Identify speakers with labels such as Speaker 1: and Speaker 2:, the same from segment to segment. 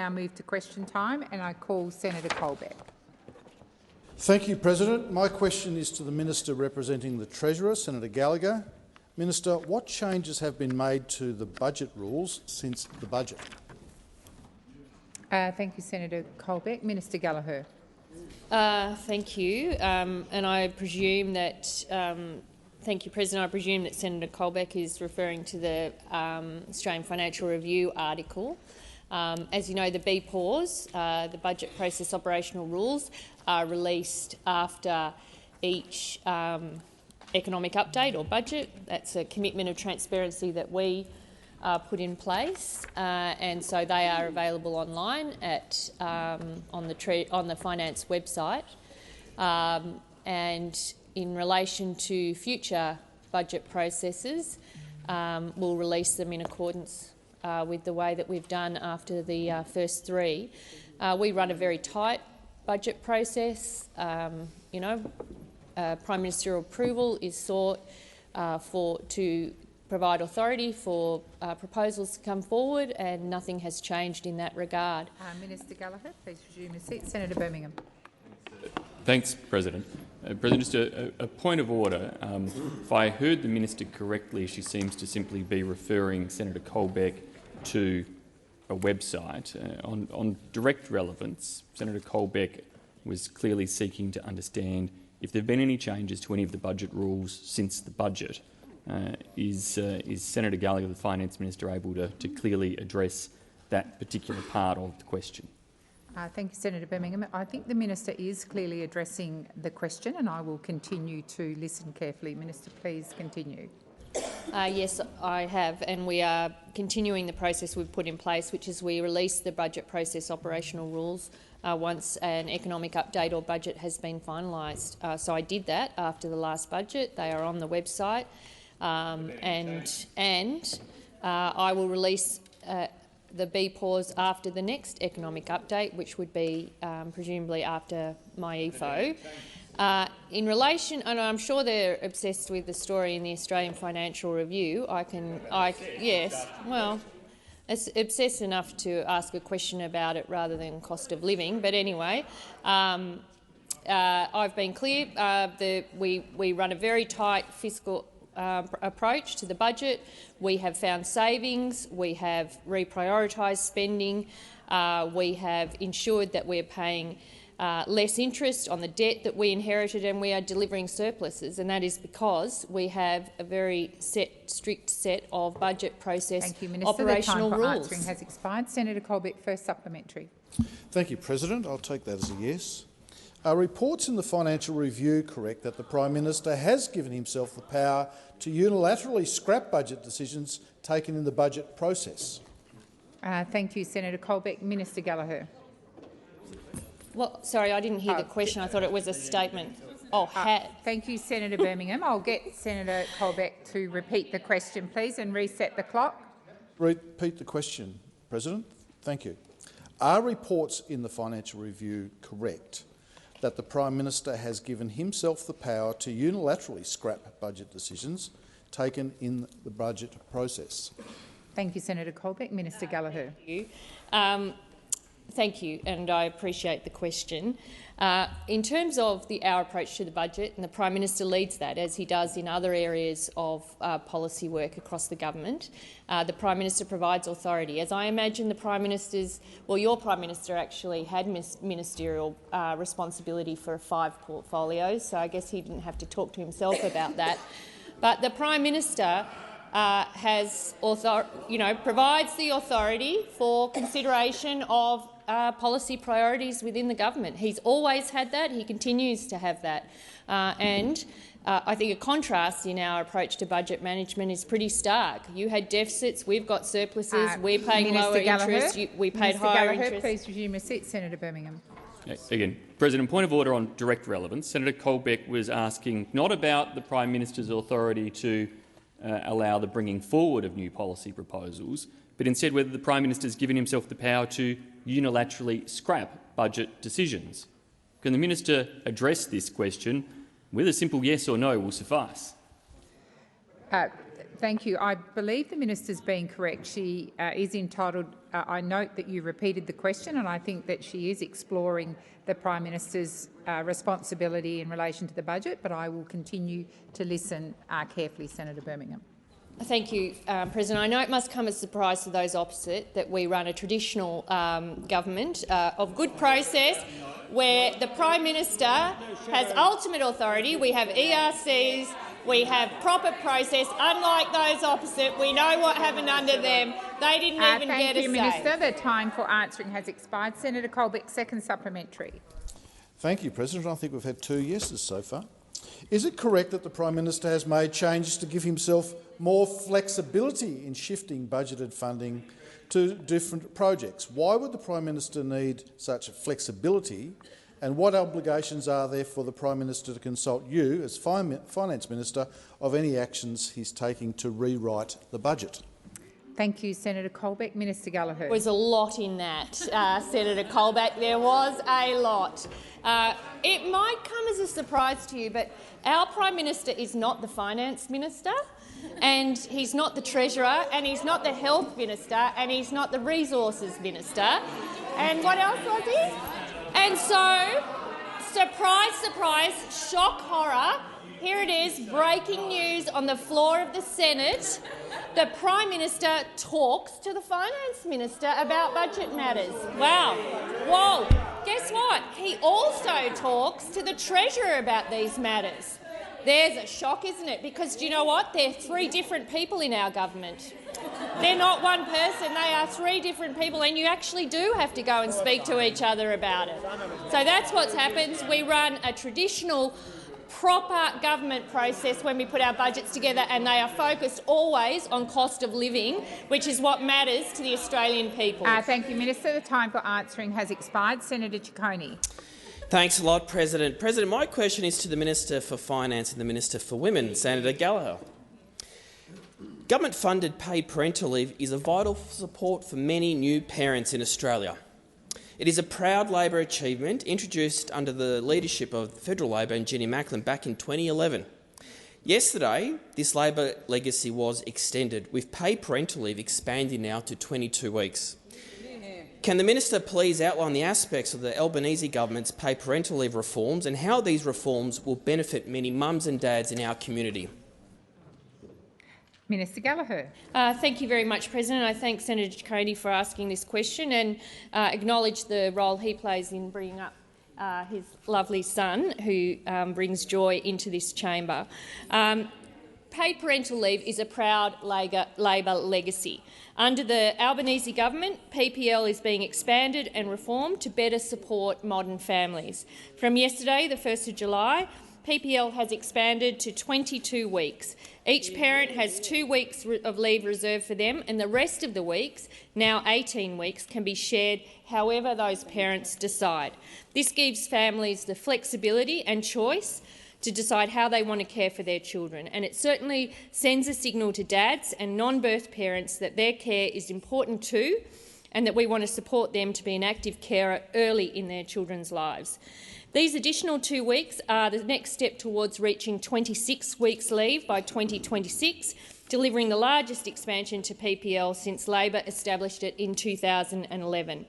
Speaker 1: now move to question time, and I call Senator Colbeck.
Speaker 2: Thank you, President. My question is to the Minister representing the Treasurer, Senator Gallagher. Minister, what changes have been made to the budget rules since the budget?
Speaker 1: Thank you, Senator Colbeck. Minister Gallagher.
Speaker 3: Thank you, and I presume that. Thank you, President. I presume that Senator Colbeck is referring to the Australian Financial Review article. As you know, the BPAWs, the Budget Process Operational Rules, are released after each economic update or budget. That's a commitment of transparency that we put in place, and so they are available online at on the Finance website. And in relation to future budget processes, we'll release them in accordance with the way that we've done after the first three. We run a very tight budget process. Prime Ministerial approval is sought to provide authority for proposals to come forward, and nothing has changed in that regard.
Speaker 1: Minister Gallagher, please resume your seat. Senator Birmingham.
Speaker 4: Thanks, President. President, just a point of order. If I heard the minister correctly, she seems to simply be referring Senator Colbeck to a website. On direct relevance, Senator Colbeck was clearly seeking to understand if there have been any changes to any of the budget rules since the budget. Is Senator Gallagher, the Finance Minister, able to clearly address that particular part of the question?
Speaker 1: Thank you, Senator Birmingham. I think the Minister is clearly addressing the question, and I will continue to listen carefully. Minister, please continue.
Speaker 3: Yes, I have, and we are continuing the process we've put in place, which is we release the budget process operational rules once an economic update or budget has been finalised. So I did that after the last budget. They are on the website, and I will release the BPAWs after the next economic update, which would be presumably after my EFO. In relation, and I'm sure they're obsessed with the story in the Australian Financial Review. Yes, well, it's obsessed enough to ask a question about it rather than cost of living. But anyway, I've been clear. We run a very tight fiscal approach to the budget. We have found savings. We have reprioritised spending. We have ensured that we're paying less interest on the debt that we inherited, and we are delivering surpluses, and that is because we have a very strict set of budget process
Speaker 1: Thank you, Minister.
Speaker 3: operational
Speaker 1: the time for
Speaker 3: rules.
Speaker 1: answering has expired. Senator Colbeck, first supplementary.
Speaker 2: Thank you, President. I'll take that as a yes. Are reports in the Financial Review correct that the Prime Minister has given himself the power to unilaterally scrap budget decisions taken in the budget process?
Speaker 1: Thank you, Senator Colbeck. Minister Gallagher.
Speaker 3: Well, sorry, I didn't hear the question. I thought it was a statement.
Speaker 1: Thank you, Senator Birmingham. I'll get Senator Colbeck to repeat the question, please, and reset the clock.
Speaker 2: Repeat the question, President. Thank you. Are reports in the Financial Review correct that the Prime Minister has given himself the power to unilaterally scrap budget decisions taken in the budget process?
Speaker 1: Thank you, Senator Colbeck. Minister Gallagher.
Speaker 3: Thank you, and I appreciate the question. In terms of our approach to the budget, and the Prime Minister leads that, as he does in other areas of policy work across the government, the Prime Minister provides authority. As I imagine the Prime Minister's, well, your Prime Minister actually had ministerial responsibility for 5 portfolios, so I guess he didn't have to talk to himself about that. But the Prime Minister provides the authority for consideration of policy priorities within the government. He's always had that. He continues to have that. I think a contrast in our approach to budget management is pretty stark. You had deficits, we've got surpluses, we're paying lower interest, we paid higher interest.
Speaker 1: Please resume your seat. Senator Birmingham.
Speaker 4: Again, President, point of order on direct relevance. Senator Colbeck was asking not about the Prime Minister's authority to allow the bringing forward of new policy proposals, but instead whether the Prime Minister has given himself the power to unilaterally scrap budget decisions. Can the Minister address this question with a simple yes or no will suffice?
Speaker 1: Thank you. I believe the minister's being correct. She is entitled. I note that you repeated the question, and I think that she is exploring the Prime Minister's responsibility in relation to the budget, but I will continue to listen carefully, Senator Birmingham.
Speaker 3: Thank you, President. I know it must come as a surprise to those opposite that we run a traditional government of good process where the Prime Minister has ultimate authority. We have ERCs, we have proper process. Unlike those opposite, we know what happened under them. They didn't even get a say.
Speaker 1: Thank you, Minister. The time for answering has expired. Senator Colbeck, second supplementary.
Speaker 2: Thank you, President. I think we've had 2 yeses so far. Is it correct that the Prime Minister has made changes to give himself more flexibility in shifting budgeted funding to different projects? Why would the Prime Minister need such flexibility, and what obligations are there for the Prime Minister to consult you, as Finance Minister, of any actions he's taking to rewrite the budget?
Speaker 1: Thank you, Senator Colbeck. Minister Gallagher.
Speaker 3: There was a lot in that, Senator Colbeck. There was a lot. It might come as a surprise to you, but our Prime Minister is not the Finance Minister, and he's not the Treasurer, and he's not the Health Minister, and he's not the Resources Minister. And what else was he? And so, surprise, surprise, shock, horror, here it is, breaking news on the floor of the Senate. The Prime Minister talks to the Finance Minister about budget matters. Wow. Whoa. Guess what? He also talks to the Treasurer about these matters. There's a shock, isn't it? Because do you know what? They're 3 different people in our government. They're not one person, they are 3 different people, and you actually do have to go and speak to each other about it. So that's what happens. We run a traditional, proper government process when we put our budgets together, and they are focused always on cost of living, which is what matters to the Australian people.
Speaker 1: Thank you, Minister. The time for answering has expired. Senator Ciccone.
Speaker 5: Thanks a lot, President. President, my question is to the Minister for Finance and the Minister for Women, Senator Gallagher. Government-funded paid parental leave is a vital support for many new parents in Australia. It is a proud Labor achievement introduced under the leadership of Federal Labor and Jenny Macklin back in 2011. Yesterday, this Labor legacy was extended, with paid parental leave expanding now to 22 weeks. Can the Minister please outline the aspects of the Albanese government's paid parental leave reforms and how these reforms will benefit many mums and dads in our community?
Speaker 1: Minister Gallagher.
Speaker 3: Thank you very much, President. I thank Senator Ciccone for asking this question and acknowledge the role he plays in bringing up his lovely son, who brings joy into this chamber. Paid parental leave is a proud Labor legacy. Under the Albanese government, PPL is being expanded and reformed to better support modern families. From yesterday, the 1st of July, PPL has expanded to 22 weeks. Each parent has 2 weeks of leave reserved for them, and the rest of the weeks, now 18 weeks, can be shared however those parents decide. This gives families the flexibility and choice to decide how they want to care for their children, and it certainly sends a signal to dads and non-birth parents that their care is important too, and that we want to support them to be an active carer early in their children's lives. These additional 2 weeks are the next step towards reaching 26 weeks leave by 2026, delivering the largest expansion to PPL since Labor established it in 2011.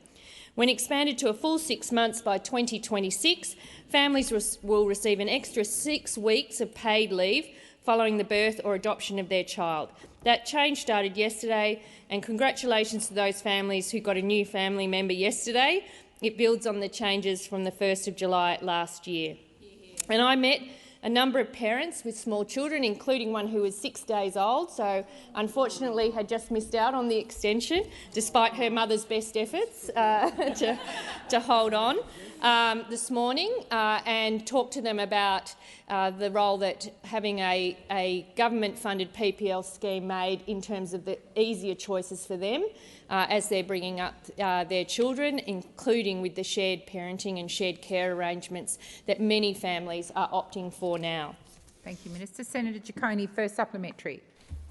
Speaker 3: When expanded to a full 6 months by 2026, families will receive an extra 6 weeks of paid leave following the birth or adoption of their child. That change started yesterday, and congratulations to those families who got a new family member yesterday. It builds on the changes from the 1st of July last year. And I met a number of parents with small children, including one who was 6 days old, so unfortunately had just missed out on the extension, despite her mother's best efforts to hold on this morning, and talk to them about the role that having a government-funded PPL scheme made in terms of the easier choices for them as they're bringing up their children, including with the shared parenting and shared care arrangements that many families are opting for now.
Speaker 1: Thank you, Minister. Senator Ciccone, first supplementary.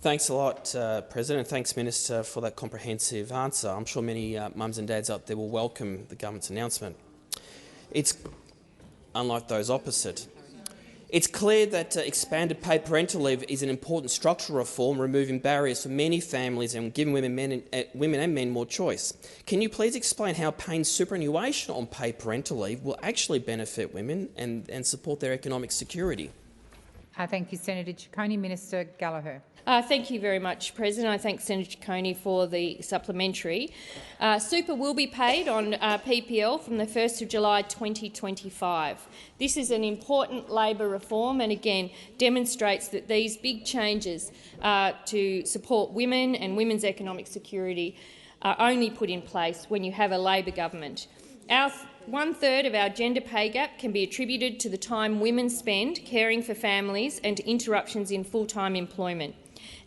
Speaker 5: Thanks a lot, President. Thanks, Minister, for that comprehensive answer. I'm sure many mums and dads out there will welcome the government's announcement. It's unlike those opposite. It's clear that expanded paid parental leave is an important structural reform, removing barriers for many families and giving women and men more choice. Can you please explain how paying superannuation on paid parental leave will actually benefit women and support their economic security?
Speaker 1: Thank you, Senator Ciccone. Minister Gallagher.
Speaker 3: Thank you very much, President. I thank Senator Ciccone for the supplementary. Super will be paid on PPL from the 1st of July 2025. This is an important Labor reform and again demonstrates that these big changes to support women and women's economic security are only put in place when you have a Labor government. 1/3 of our gender pay gap can be attributed to the time women spend caring for families and to interruptions in full-time employment.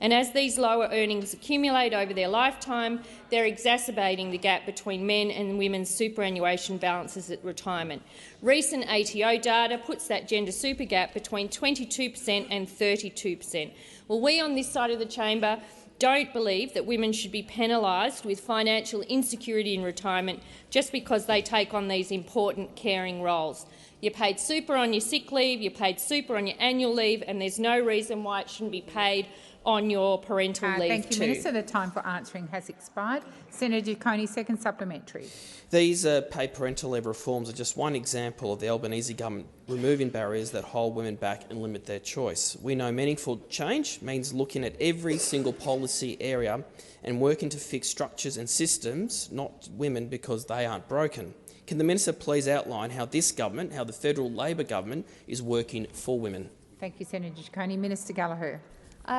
Speaker 3: And as these lower earnings accumulate over their lifetime, they're exacerbating the gap between men and women's superannuation balances at retirement. Recent ATO data puts that gender super gap between 22% and 32%. Well, we on this side of the chamber don't believe that women should be penalised with financial insecurity in retirement just because they take on these important caring roles. You're paid super on your sick leave, you're paid super on your annual leave, and there's no reason why it shouldn't be paid on your parental leave
Speaker 1: Thank you,
Speaker 3: too.
Speaker 1: Minister. The time for answering has expired. Senator Ciccone, second supplementary.
Speaker 5: These paid parental leave reforms are just one example of the Albanese government removing barriers that hold women back and limit their choice. We know meaningful change means looking at every single policy area and working to fix structures and systems, not women because they aren't broken. Can the Minister please outline how this government, how the federal Labor government, is working for women?
Speaker 1: Thank you, Senator Ciccone. Minister Gallagher.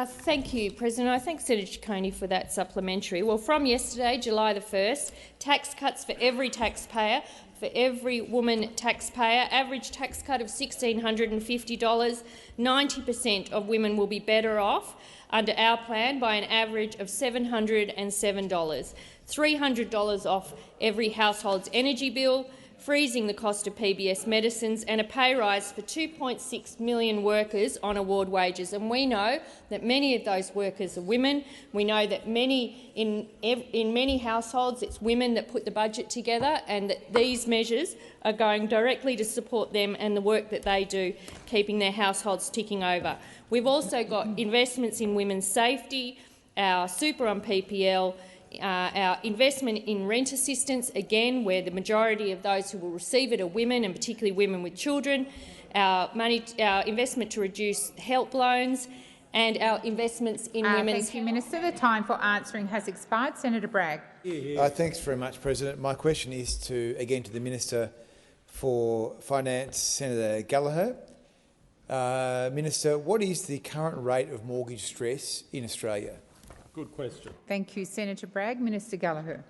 Speaker 3: Thank you, President. I thank Senator Ciccone for that supplementary. Well, from yesterday, July the 1st, tax cuts for every taxpayer, for every woman taxpayer, average tax cut of $1,650. 90% of women will be better off under our plan by an average of $707. $300 off every household's energy bill, freezing the cost of PBS medicines and a pay rise for 2.6 million workers on award wages. And we know that many of those workers are women. We know that in many households it's women that put the budget together, and that these measures are going directly to support them and the work that they do, keeping their households ticking over. We've also got investments in women's safety, our super on PPL, our investment in rent assistance, again, where the majority of those who will receive it are women, and particularly women with children, our investment to reduce help loans, and our investments in women's—
Speaker 1: Thank you, Minister. The time for answering has expired. Senator Bragg.
Speaker 6: Thanks very much, President. My question is to the Minister for Finance, Senator Gallagher. Minister, what is the current rate of mortgage stress in Australia?
Speaker 7: Good question.
Speaker 1: Thank you, Senator Bragg. Minister Gallagher.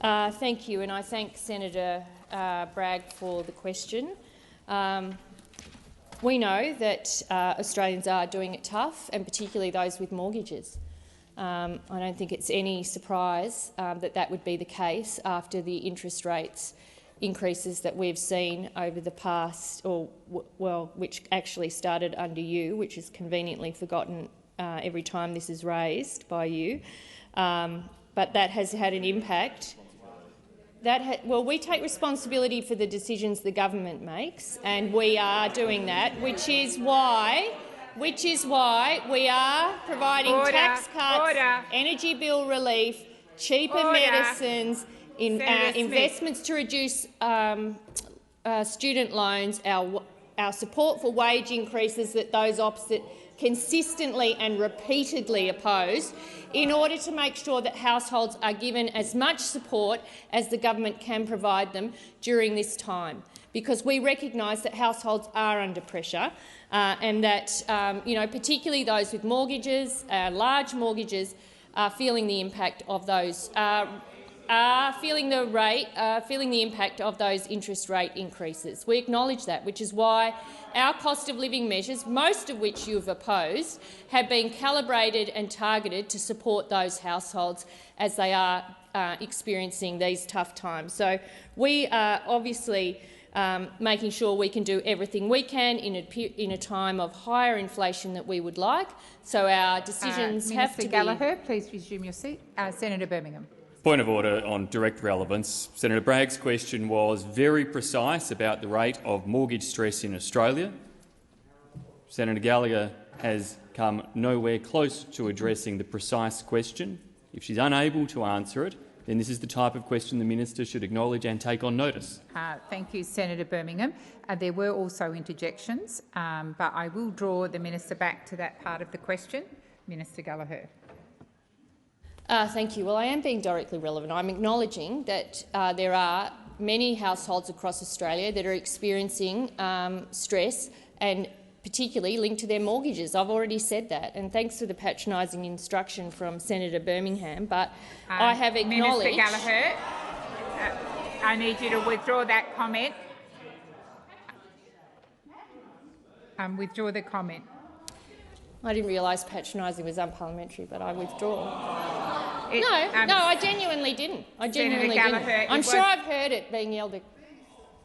Speaker 3: Thank you, and I thank Senator Bragg for the question. We know that Australians are doing it tough, and particularly those with mortgages. I don't think it's any surprise that would be the case after the interest rates increases that we've seen over the past, which actually started under you, which is conveniently forgotten every time this is raised by you, but that has had an impact. We take responsibility for the decisions the government makes, and we are doing that, which is why we are providing tax cuts, energy bill relief, cheaper medicines, investments to reduce student loans, our support for wage increases that those opposite consistently and repeatedly opposed, in order to make sure that households are given as much support as the government can provide them during this time, because we recognise that households are under pressure and that particularly those with mortgages, large mortgages, are feeling the impact of those. Feeling the impact of those interest rate increases. We acknowledge that, which is why our cost of living measures, most of which you have opposed, have been calibrated and targeted to support those households as they are experiencing these tough times. So we are obviously making sure we can do everything we can in a time of higher inflation that we would like. So our decisions have to be—
Speaker 1: Minister Gallagher, please resume your seat. Senator Birmingham.
Speaker 4: Point of order on direct relevance. Senator Bragg's question was very precise about the rate of mortgage stress in Australia. Senator Gallagher has come nowhere close to addressing the precise question. If she's unable to answer it, then this is the type of question the minister should acknowledge and take on notice.
Speaker 1: Thank you, Senator Birmingham. There were also interjections, but I will draw the minister back to that part of the question. Minister Gallagher.
Speaker 3: Thank you. Well, I am being directly relevant. I'm acknowledging that there are many households across Australia that are experiencing stress, and particularly linked to their mortgages. I've already said that, and thanks for the patronising instruction from Senator Birmingham. But I have acknowledged—
Speaker 1: Minister Gallagher, I need you to withdraw that comment. Withdraw the comment.
Speaker 3: I didn't realise patronising was unparliamentary, but I withdraw. No, I genuinely didn't.
Speaker 1: Senator Gallagher,
Speaker 3: I'm sure I've heard it being yelled at.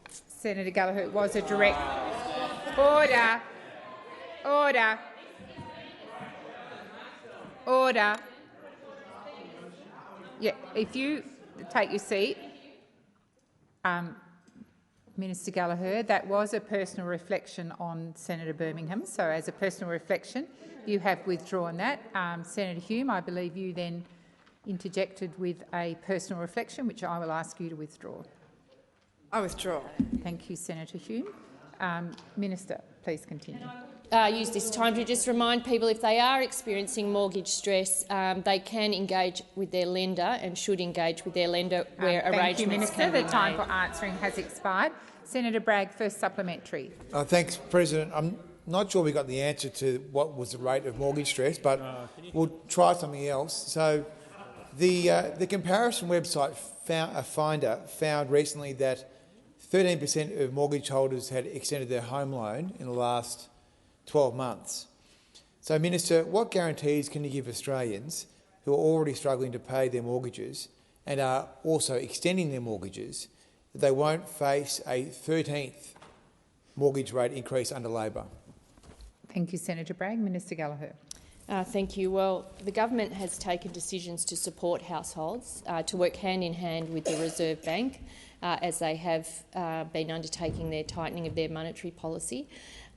Speaker 1: Senator Gallagher, it was a direct order. Order. Order. Yeah, if you take your seat, Minister Gallagher, that was a personal reflection on Senator Birmingham. So, as a personal reflection, you have withdrawn that. Senator Hume, I believe you then interjected with a personal reflection, which I will ask you to withdraw.
Speaker 7: I withdraw.
Speaker 1: Thank you, Senator Hume. Minister, please continue.
Speaker 3: Use this time to just remind people, if they are experiencing mortgage stress, they can engage with their lender and should engage with their lender where arrangements
Speaker 1: Thank you, Minister.
Speaker 3: can be
Speaker 1: The time
Speaker 3: made.
Speaker 1: for answering has expired. Senator Bragg, first supplementary.
Speaker 6: Thanks, President. I'm not sure we got the answer to what was the rate of mortgage stress, but we'll try something else. So, the comparison website Finder found recently that 13% of mortgage holders had extended their home loan in the last 12 months. So, Minister, what guarantees can you give Australians who are already struggling to pay their mortgages and are also extending their mortgages that they won't face a 13th mortgage rate increase under Labor?
Speaker 1: Thank you, Senator Bragg. Minister Gallagher.
Speaker 3: Thank you. Well, the government has taken decisions to support households, to work hand in hand with the Reserve Bank as they have been undertaking their tightening of their monetary policy,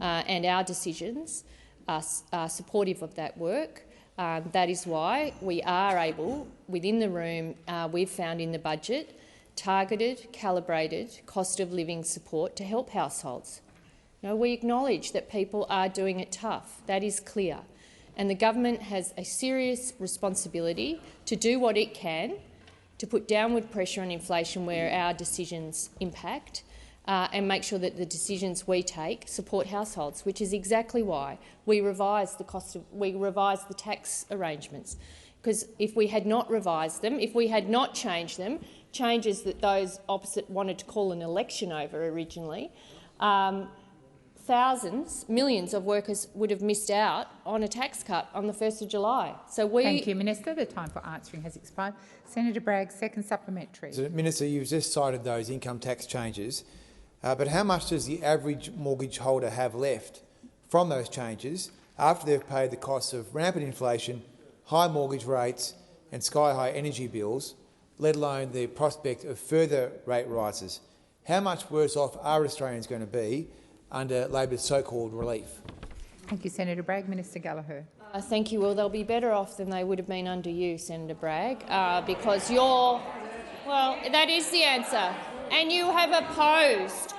Speaker 3: and our decisions are supportive of that work. That is why we are able, within the room, we've found in the budget, targeted, calibrated cost of living support to help households. You know, we acknowledge that people are doing it tough. That is clear. And the government has a serious responsibility to do what it can to put downward pressure on inflation where our decisions impact, and make sure that the decisions we take support households, which is exactly why we revised the tax arrangements. Because if we had not revised them, if we had not changed them, changes that those opposite wanted to call an election over originally, millions of workers would have missed out on a tax cut on the 1st of July. So
Speaker 1: Thank you, Minister. The time for answering has expired. Senator Bragg, second supplementary.
Speaker 6: So, Minister, you've just cited those income tax changes, but how much does the average mortgage holder have left from those changes after they've paid the costs of rampant inflation, high mortgage rates and sky-high energy bills, let alone the prospect of further rate rises? How much worse off are Australians going to be under Labor's so-called relief?
Speaker 1: Thank you, Senator Bragg. Minister Gallagher.
Speaker 3: Thank you. Well, they'll be better off than they would have been under you, Senator Bragg, because you're— well, that is the answer. And you have opposed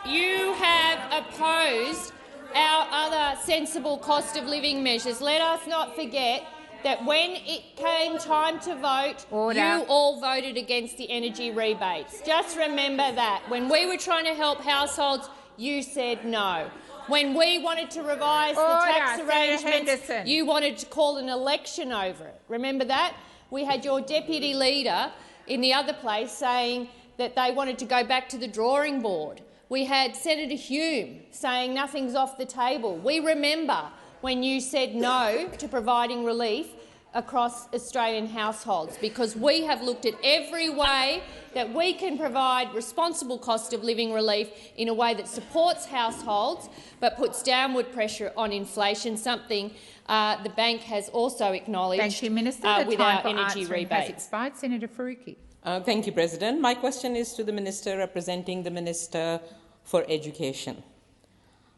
Speaker 3: our other sensible cost of living measures. Let us not forget that when it came time to vote, you all voted against the energy rebates. Just remember that. When we were trying to help households, you said no. When we wanted to revise the tax arrangements, you wanted to call an election over it. Remember that? We had your deputy leader in the other place saying that they wanted to go back to the drawing board. We had Senator Hume saying nothing's off the table. We remember when you said no to providing relief across Australian households, because we have looked at every way that we can provide responsible cost of living relief in a way that supports households but puts downward pressure on inflation, something the bank has also acknowledged.
Speaker 1: Thank you, Minister.
Speaker 3: With our energy rebates.
Speaker 1: Has expired. Senator Faruqi.
Speaker 8: Thank you, President. My question is to the Minister representing the Minister for Education.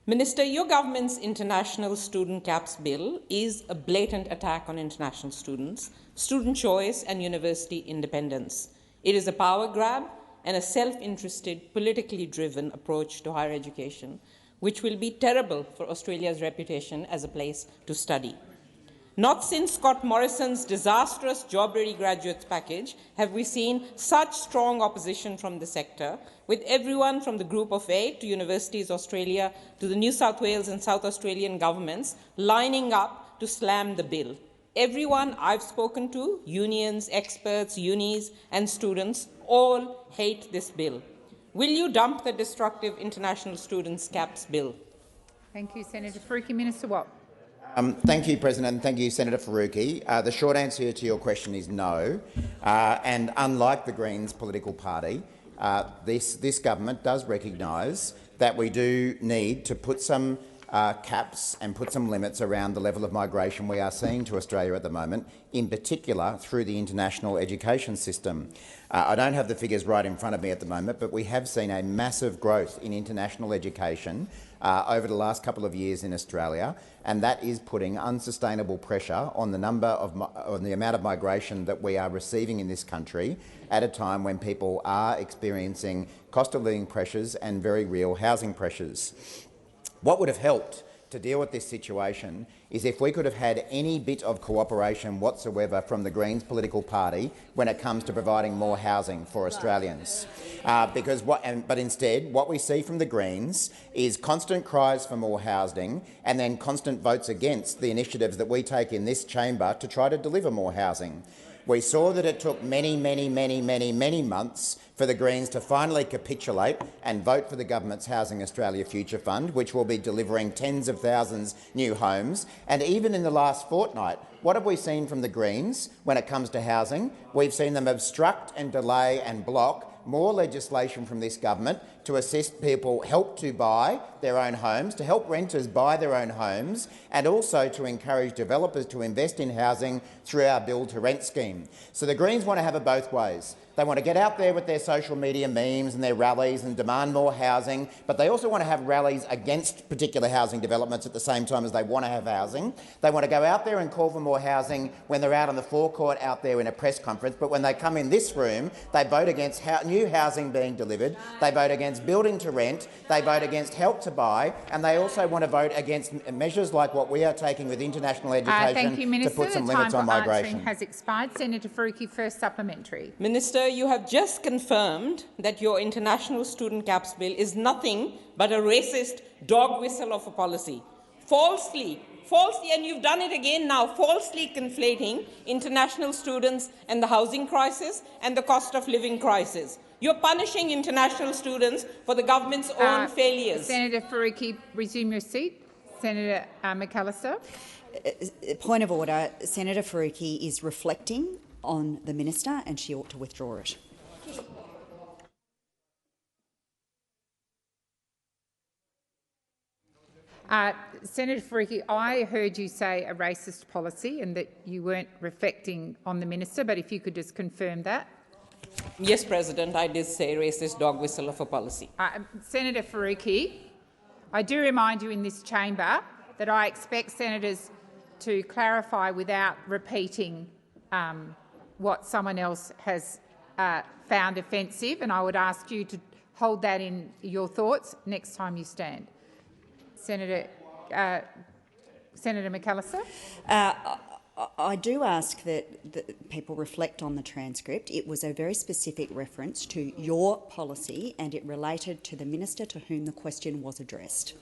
Speaker 8: Minister, your government's International Student Caps Bill is a blatant attack on international students, student choice and university independence. It is a power grab and a self-interested, politically driven approach to higher education, which will be terrible for Australia's reputation as a place to study. Not since Scott Morrison's disastrous job-ready graduates package have we seen such strong opposition from the sector, with everyone from the Group of 8 to Universities Australia to the New South Wales and South Australian governments lining up to slam the bill. Everyone I've spoken to, unions, experts, unis and students, all hate this bill. Will you dump the destructive International Students Caps Bill?
Speaker 1: Thank you, Senator Faruqi. Minister Watt.
Speaker 9: Thank you, President, and thank you, Senator Faruqi. The short answer to your question is no. And unlike the Greens political party, this government does recognise that we do need to put some caps and put some limits around the level of migration we are seeing to Australia at the moment, in particular through the international education system. I don't have the figures right in front of me at the moment, but we have seen a massive growth in international education over the last couple of years in Australia, and that is putting unsustainable pressure on the amount of migration that we are receiving in this country at a time when people are experiencing cost of living pressures and very real housing pressures. What would have helped to deal with this situation is if we could have had any bit of cooperation whatsoever from the Greens political party when it comes to providing more housing for Australians. But instead, what we see from the Greens is constant cries for more housing and then constant votes against the initiatives that we take in this chamber to try to deliver more housing. We saw that it took many months for the Greens to finally capitulate and vote for the government's Housing Australia Future Fund, which will be delivering tens of thousands new homes. And even in the last fortnight, what have we seen from the Greens when it comes to housing? We've seen them obstruct and delay and block more legislation from this government to assist people help to buy their own homes, to help renters buy their own homes, and also to encourage developers to invest in housing through our build-to-rent scheme. So the Greens want to have it both ways. They want to get out there with their social media memes and their rallies and demand more housing, but they also want to have rallies against particular housing developments at the same time as they want to have housing. They want to go out there and call for more housing when they're out on the forecourt out there in a press conference, but when they come in this room, they vote against new housing being delivered, they vote against building to rent, they vote against help to buy, and they also want to vote against measures like what we are taking with international education
Speaker 1: Thank you, Minister.
Speaker 9: to put some
Speaker 1: the
Speaker 9: limits
Speaker 1: time
Speaker 9: on
Speaker 1: for
Speaker 9: migration.
Speaker 1: answering has expired. Senator Faruqi, first supplementary.
Speaker 8: Minister, you have just confirmed that your International Student Caps Bill is nothing but a racist dog whistle of a policy. Falsely, and you've done it again now, falsely conflating international students and the housing crisis and the cost of living crisis. You're punishing international students for the government's own failures.
Speaker 1: Senator Faruqi, resume your seat. Senator McAllister.
Speaker 10: Point of order. Senator Faruqi is reflecting on the minister and she ought to withdraw it.
Speaker 1: Senator Faruqi, I heard you say a racist policy and that you weren't reflecting on the minister, but if you could just confirm that.
Speaker 8: Yes, President, I did say racist dog whistle of a policy.
Speaker 1: Senator Faruqi, I do remind you in this chamber that I expect senators to clarify without repeating what someone else has found offensive, and I would ask you to hold that in your thoughts next time you stand. Senator McAllister.
Speaker 10: I do ask that people reflect on the transcript. It was a very specific reference to your policy and it related to the minister to whom the question was addressed.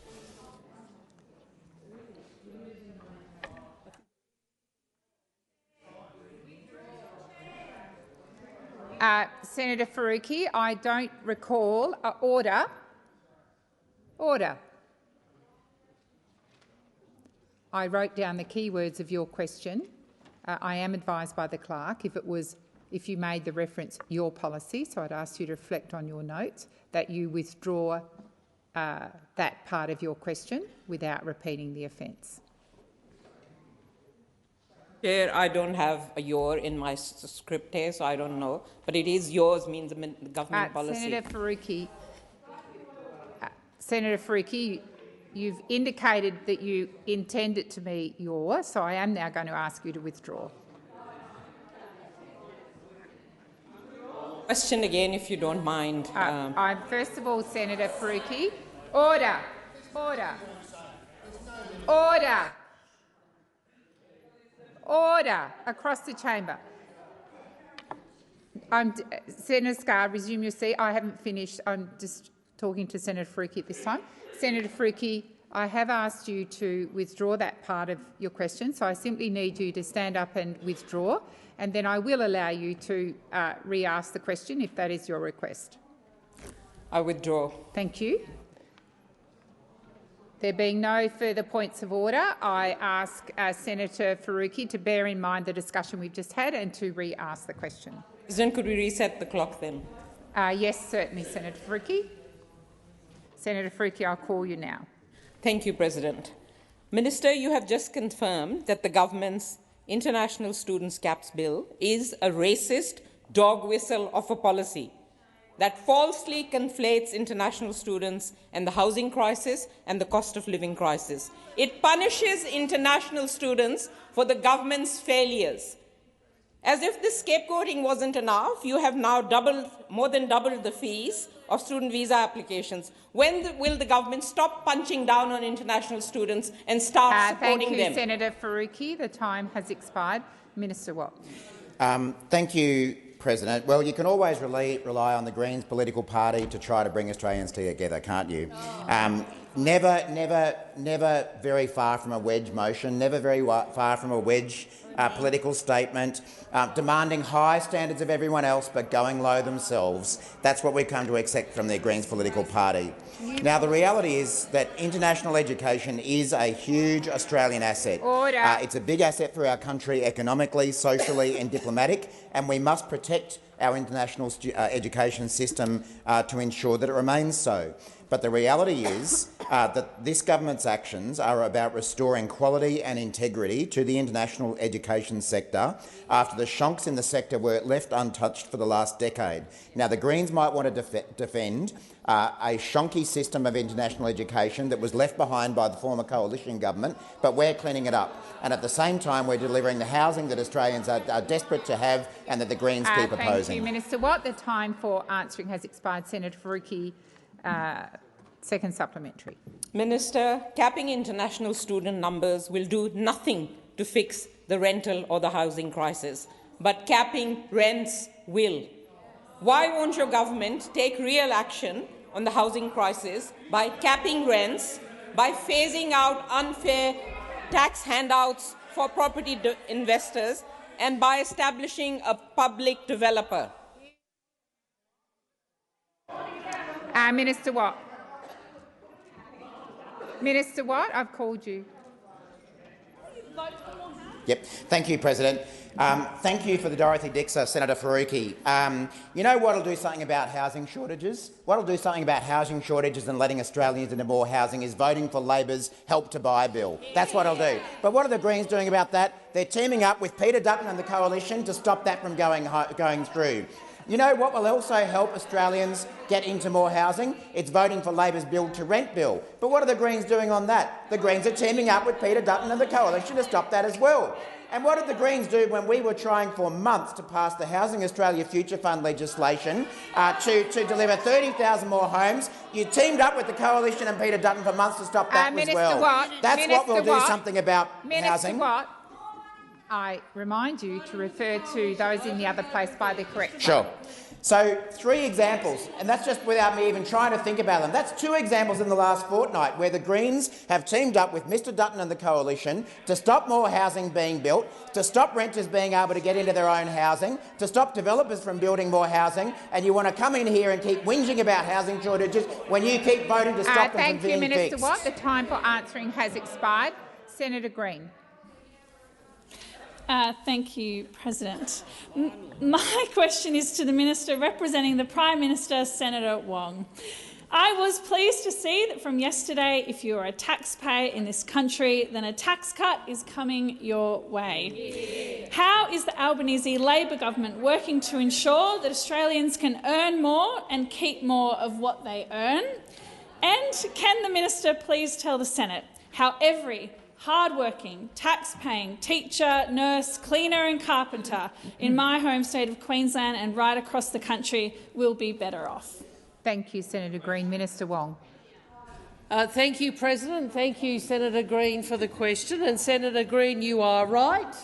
Speaker 1: Senator Faruqi, I don't recall order. I wrote down the key words of your question. I am advised by the clerk if you made the reference your policy, so I'd ask you to reflect on your notes, that you withdraw that part of your question without repeating the offence.
Speaker 8: Chair, I don't have a your in my script here, so I don't know. But it is yours means the government policy.
Speaker 1: Senator Faruqi, you've indicated that you intend it to be your, so I am now going to ask you to withdraw.
Speaker 8: Question again, if you don't mind.
Speaker 1: First of all, Senator Faruqi, order, order, order, order across the chamber. Senator Scarr, resume your seat. I haven't finished. I'm just talking to Senator Faruqi at this time. Senator Faruqi, I have asked you to withdraw that part of your question, so I simply need you to stand up and withdraw, and then I will allow you to re-ask the question if that is your request.
Speaker 8: I withdraw.
Speaker 1: Thank you. There being no further points of order, I ask Senator Faruqi to bear in mind the discussion we've just had and to re-ask the question.
Speaker 8: President, could we reset the clock then?
Speaker 1: Yes, certainly, Senator Faruqi. Senator Faruqi, I'll call you now.
Speaker 8: Thank you, President. Minister, you have just confirmed that the government's International Students Caps Bill is a racist dog whistle of a policy that falsely conflates international students and the housing crisis and the cost of living crisis. It punishes international students for the government's failures. As if this scapegoating wasn't enough, you have now more than doubled the fees of student visa applications. When will the government stop punching down on international students and start supporting them?
Speaker 1: Thank you, Senator Faruqi. The time has expired. Minister Watt.
Speaker 9: Thank you, President. Well, you can always rely on the Greens political party to try to bring Australians together, can't you? Never very far from a wedge motion, never very far from a wedge political statement, demanding high standards of everyone else but going low themselves. That's what we've come to accept from the Greens political party. Now, the reality is that international education is a huge Australian asset. It's a big asset for our country economically, socially and diplomatic, and we must protect our international education system to ensure that it remains so. But the reality is that this government's actions are about restoring quality and integrity to the international education sector after the shonks in the sector were left untouched for the last decade. Now, the Greens might want to defend a shonky system of international education that was left behind by the former coalition government, but we're cleaning it up. And at the same time, we're delivering the housing that Australians are desperate to have and that the Greens keep opposing.
Speaker 1: Thank you, Minister Watt. The time for answering has expired. Senator Faruqi, second supplementary.
Speaker 8: Minister, capping international student numbers will do nothing to fix the rental or the housing crisis, but capping rents will. Why won't your government take real action on the housing crisis by capping rents, by phasing out unfair tax handouts for property investors, and by establishing a public developer?
Speaker 1: Minister Watt. Minister Watt, I've called you.
Speaker 9: Yep. Thank you, President. Thank you for the Dorothy Dixer, Senator Faruqi. You know what will do something about housing shortages? What will do something about housing shortages and letting Australians into more housing is voting for Labor's Help to Buy bill. That's what it'll do. But what are the Greens doing about that? They're teaming up with Peter Dutton and the Coalition to stop that from going through. You know what will also help Australians get into more housing? It's voting for Labor's Build to Rent bill. But what are the Greens doing on that? The Greens are teaming up with Peter Dutton and the Coalition to stop that as well. And what did the Greens do when we were trying for months to pass the Housing Australia Future Fund legislation to deliver 30,000 more homes? You teamed up with the Coalition and Peter Dutton for months to stop that as well.
Speaker 1: Watt,
Speaker 9: That's
Speaker 1: Minister
Speaker 9: what will do
Speaker 1: Watt,
Speaker 9: something about housing.
Speaker 1: Minister Watt, I remind you to refer to those in the other place by the correct
Speaker 9: Sure. So 3 examples, and that's just without me even trying to think about them. That's 2 examples in the last fortnight where the Greens have teamed up with Mr Dutton and the Coalition to stop more housing being built, to stop renters being able to get into their own housing, to stop developers from building more housing, and you want to come in here and keep whinging about housing shortages when you keep voting to stop them from being fixed.
Speaker 1: Thank you, Minister Watt. The time for answering has expired. Senator Green.
Speaker 11: Thank you, President. My question is to the Minister representing the Prime Minister, Senator Wong. I was pleased to see that from yesterday, if you are a taxpayer in this country, then a tax cut is coming your way. Yeah. How is the Albanese Labor government working to ensure that Australians can earn more and keep more of what they earn? And can the minister please tell the Senate how every hard-working, tax-paying teacher, nurse, cleaner and carpenter in my home state of Queensland and right across the country will be better off?
Speaker 1: Thank you, Senator Green. Minister Wong.
Speaker 12: Thank you, President. Thank you, Senator Green, for the question. And Senator Green, you are right.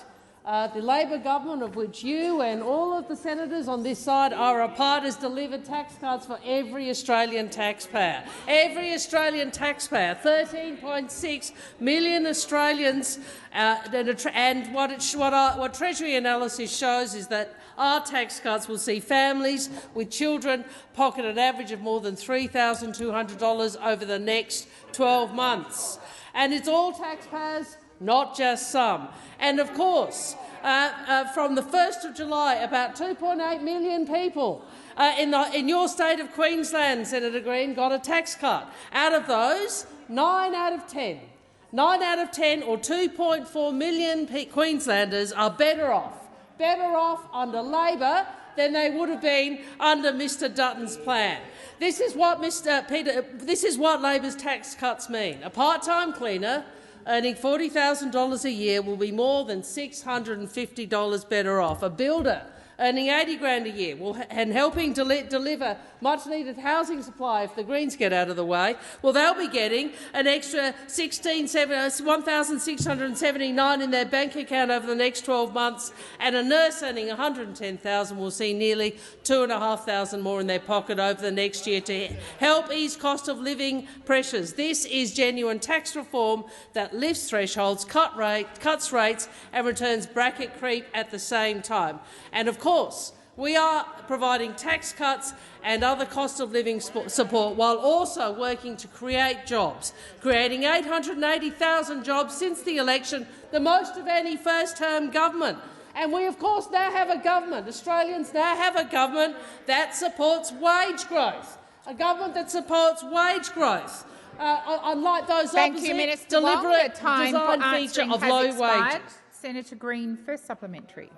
Speaker 12: The Labor government, of which you and all of the senators on this side are a part, has delivered tax cuts for every Australian taxpayer. Every Australian taxpayer, 13.6 million Australians. And what Treasury analysis shows is that our tax cuts will see families with children pocket an average of more than $3,200 over the next 12 months. And it's all taxpayers, not just some. And of course, from the 1st of July, about 2.8 million people in your state of Queensland, Senator Green, got a tax cut. Out of those, 9 out of 10 or 2.4 million Queenslanders are better off under Labor than they would have been under Mr Dutton's plan. This is what Labor's tax cuts mean. A part-time cleaner earning $40,000 a year will be more than $650 better off. A builder earning $80,000 a year and helping deliver much-needed housing supply if the Greens get out of the way, well, they'll be getting an extra $1,679 in their bank account over the next 12 months, and a nurse earning $110,000 will see nearly $2,500 more in their pocket over the next year to help ease cost of living pressures. This is genuine tax reform that lifts thresholds, cuts rates and returns bracket creep at the same time. And of course, we are providing tax cuts and other cost of living support while also working to create jobs, creating 880,000 jobs since the election, the most of any first-term government. And we, of course, now have a government. Australians now have a government that supports wage growth, unlike those opposite deliberate design feature of low wages.
Speaker 1: Senator Green, first supplementary.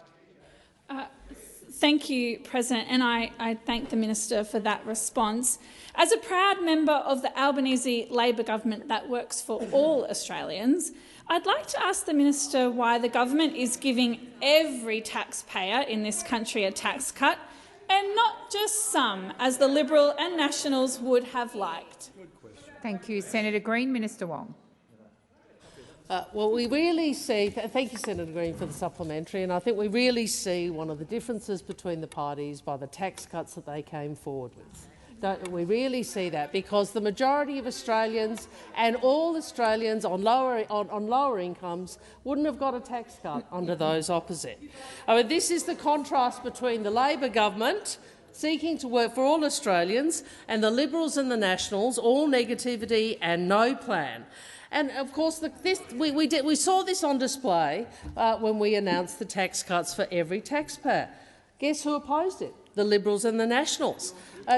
Speaker 11: Thank you, President, and I thank the Minister for that response. As a proud member of the Albanese Labor government that works for all Australians, I'd like to ask the Minister why the government is giving every taxpayer in this country a tax cut and not just some, as the Liberal and Nationals would have liked.
Speaker 1: Thank you, Senator Green. Minister Wong.
Speaker 12: Well, we really see— thank you, Senator Green, for the supplementary, and I think we really see one of the differences between the parties by the tax cuts that they came forward with. Don't we really see that? Because the majority of Australians and all Australians on lower incomes wouldn't have got a tax cut under those opposite. I mean, this is the contrast between the Labor government seeking to work for all Australians and the Liberals and the Nationals, all negativity and no plan. And of course, we saw this on display when we announced the tax cuts for every taxpayer. Guess who opposed it? The Liberals and the Nationals.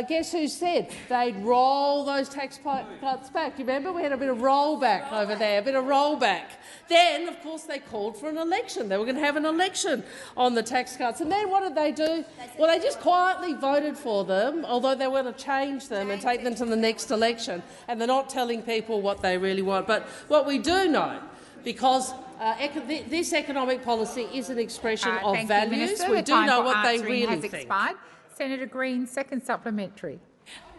Speaker 12: Guess who said they'd roll those tax cuts back? You remember we had a bit of rollback over there, a bit of rollback. Then, of course, they called for an election. They were going to have an election on the tax cuts. And then what did they do? Well, they just quietly voted for them, although they were going to change them and take them to the next election. And they're not telling people what they really want. But what we do know, because this economic policy is an expression of values, we do know what they really think.
Speaker 1: Senator Green, second supplementary.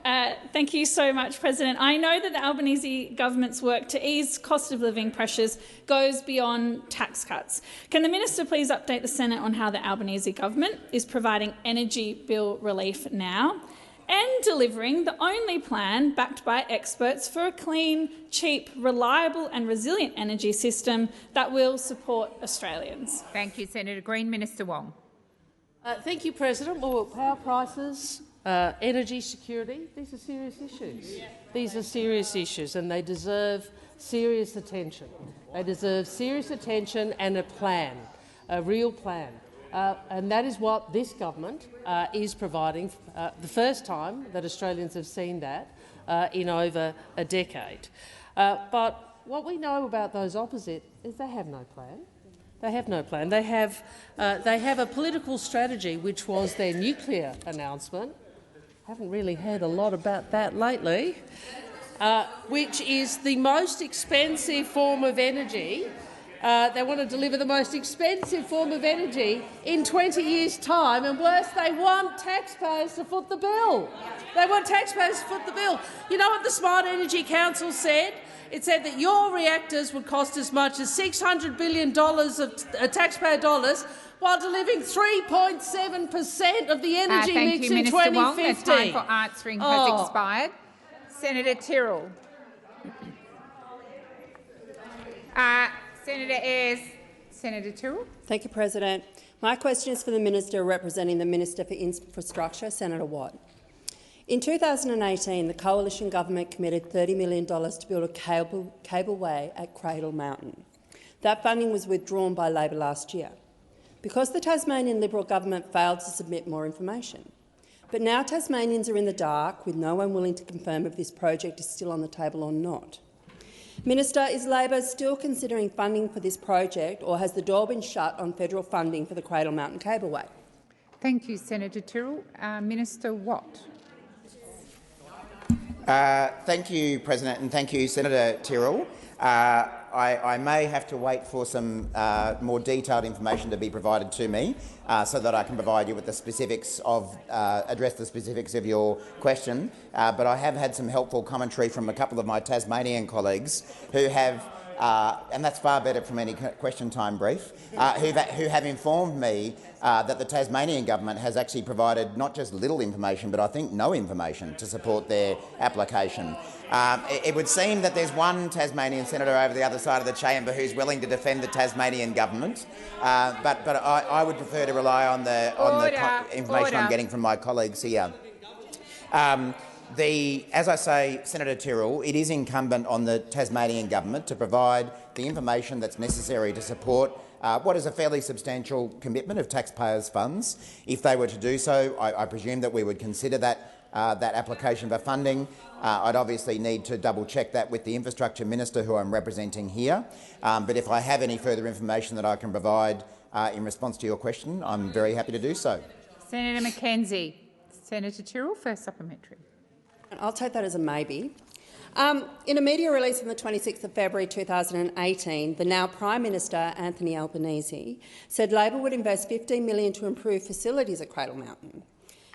Speaker 11: Thank you so much, President. I know that the Albanese government's work to ease cost of living pressures goes beyond tax cuts. Can the minister please update the Senate on how the Albanese government is providing energy bill relief now and delivering the only plan backed by experts for a clean, cheap, reliable and resilient energy system that will support Australians?
Speaker 1: Thank you, Senator Green. Minister Wong.
Speaker 12: Thank you, President. Well, power prices, energy security, these are serious issues. These are serious issues and they deserve serious attention. They deserve serious attention and a plan, a real plan. And that is what this government is providing, the first time that Australians have seen that in over a decade. But what we know about those opposite is they have no plan. They have no plan. They have a political strategy, which was their nuclear announcement. Haven't really heard a lot about that lately, which is the most expensive form of energy. They want to deliver the most expensive form of energy in 20 years' time, and worse, they want taxpayers to foot the bill. They want taxpayers to foot the bill. You know what the Smart Energy Council said? It said that your reactors would cost as much as $600 billion of taxpayer dollars, while delivering 3.7% of the energy mix in 2050.
Speaker 1: Wong. The time for answering has expired. Senator Tyrrell. Senator Ayres. Senator Tyrrell.
Speaker 13: Thank you, President. My question is for the Minister representing the Minister for Infrastructure, Senator Watt. In 2018, the Coalition Government committed $30 million to build a cableway at Cradle Mountain. That funding was withdrawn by Labor last year because the Tasmanian Liberal Government failed to submit more information. But now Tasmanians are in the dark, with no one willing to confirm if this project is still on the table or not. Minister, is Labor still considering funding for this project, or has the door been shut on federal funding for the Cradle Mountain Cableway?
Speaker 1: Thank you, Senator Tyrrell. Minister Watt.
Speaker 9: Thank you, President, and thank you, Senator Tyrrell. I may have to wait for some more detailed information to be provided to me so that I can provide you with the specifics of, address the specifics of your question. But I have had some helpful commentary from a couple of my Tasmanian colleagues who have, and that's far better from any question time brief, who have informed me that the Tasmanian government has actually provided not just little information, but I think no information to support their application. It would seem that there's one Tasmanian senator over the other side of the chamber who's willing to defend the Tasmanian government, but I would prefer to rely on the information I'm getting from my colleagues here. As I say, Senator Tyrrell, it is incumbent on the Tasmanian government to provide the information that's necessary to support what is a fairly substantial commitment of taxpayers' funds. If they were to do so, I presume that we would consider that application for funding. I'd obviously need to double-check that with the Infrastructure Minister, who I'm representing here. But if I have any further information that I can provide in response to your question, I'm very happy to do so.
Speaker 1: Senator McKenzie. Senator Tyrrell, first supplementary.
Speaker 13: I'll take that as a maybe. In a media release on the 26th of February 2018, the now Prime Minister, Anthony Albanese, said Labor would invest $15 million to improve facilities at Cradle Mountain.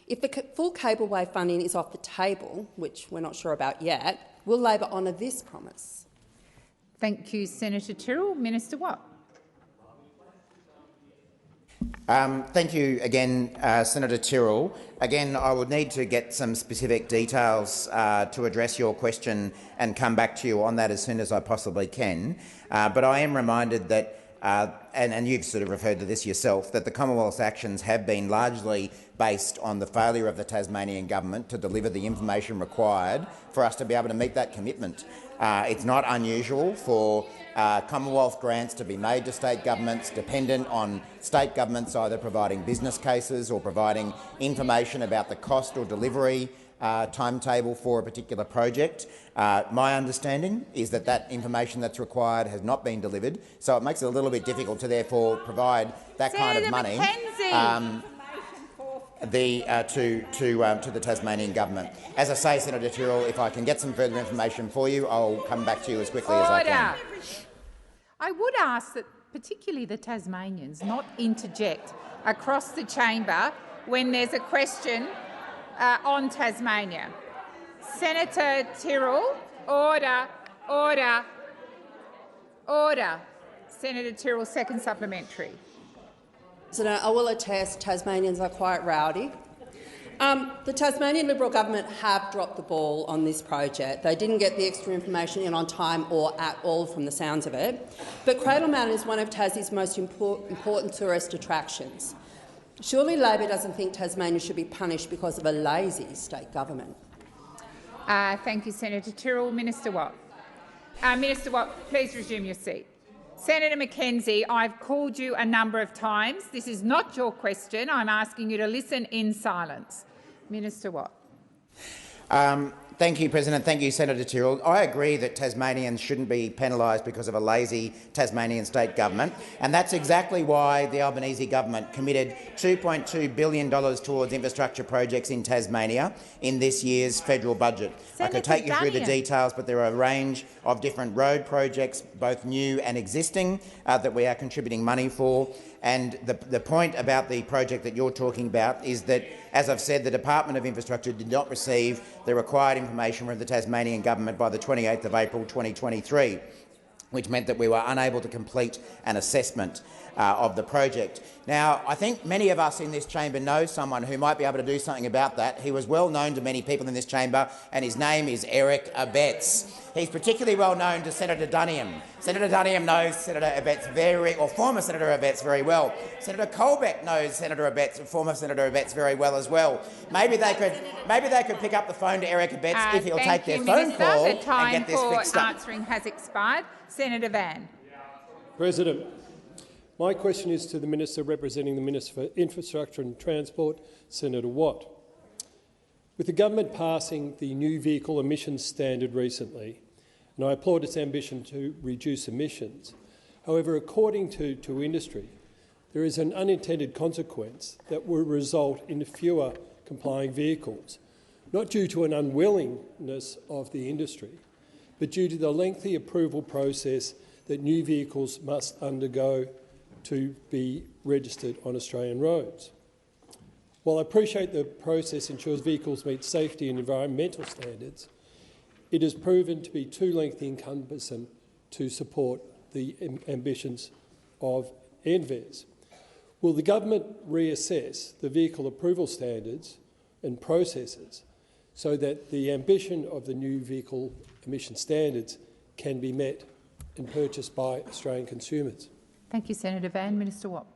Speaker 13: If the full cableway funding is off the table, which we're not sure about yet, will Labor honour this promise?
Speaker 1: Thank you, Senator Tyrrell. Minister Watt.
Speaker 9: Thank you again, Senator Tyrrell. Again, I would need to get some specific details to address your question and come back to you on that as soon as I possibly can. But I am reminded that, and you've sort of referred to this yourself, that the Commonwealth's actions have been largely based on the failure of the Tasmanian government to deliver the information required for us to be able to meet that commitment. It's not unusual for Commonwealth grants to be made to state governments dependent on state governments either providing business cases or providing information about the cost or delivery timetable for a particular project. My understanding is that that information that's required has not been delivered, so it makes it a little bit difficult to therefore provide that kind of money to the Tasmanian government. As I say, Senator Tyrrell, if I can get some further information for you, I'll come back to you as quickly as I can.
Speaker 1: I would ask that particularly the Tasmanians not interject across the chamber when there's a question on Tasmania. Senator Tyrrell, order, order, order. Senator Tyrrell, second supplementary.
Speaker 13: President, I will attest Tasmanians are quite rowdy. The Tasmanian Liberal Government have dropped the ball on this project. They didn't get the extra information in on time or at all from the sounds of it. But Cradle Mountain is one of Tassie's most important tourist attractions. Surely Labor doesn't think Tasmania should be punished because of a lazy state government.
Speaker 1: Thank you, Senator Tyrrell. Minister Watt. Minister Watt, please resume your seat. Senator McKenzie, I've called you a number of times. This is not your question. I'm asking you to listen in silence. Minister Watt.
Speaker 9: Thank you, President. Thank you, Senator Tyrrell. I agree that Tasmanians shouldn't be penalised because of a lazy Tasmanian state government, and that's exactly why the Albanese government committed $2.2 billion towards infrastructure projects in Tasmania in this year's federal budget. I could take you through the details, but there are a range of different road projects, both new and existing, that we are contributing money for. And the point about the project that you're talking about is that, as I've said, the Department of Infrastructure did not receive the required information from the Tasmanian government by the 28th of April 2023, which meant that we were unable to complete an assessment of the project. Now, I think many of us in this chamber know someone who might be able to do something about that. He was well known to many people in this chamber, and his name is Eric Abetz. He's particularly well known to Senator Duniam. Senator Duniam knows Senator Abetz former Senator Abetz very well. Senator Colbeck knows former Senator Abetz very well as well. Maybe they could pick up the phone to Eric Abetz if he'll take their phone call and get this fixed up.
Speaker 1: The time for answering has expired. Senator Van.
Speaker 14: President, my question is to the Minister representing the Minister for Infrastructure and Transport, Senator Watt. With the government passing the new vehicle emissions standard recently, and I applaud its ambition to reduce emissions, however, according to industry, there is an unintended consequence that will result in fewer complying vehicles, not due to an unwillingness of the industry, but due to the lengthy approval process that new vehicles must undergo to be registered on Australian roads. While I appreciate the process ensures vehicles meet safety and environmental standards, it has proven to be too lengthy and cumbersome to support the ambitions of NVES. Will the government reassess the vehicle approval standards and processes so that the ambition of the new vehicle emission standards can be met and purchased by Australian consumers?
Speaker 1: Thank you, Senator Van. Minister Watt.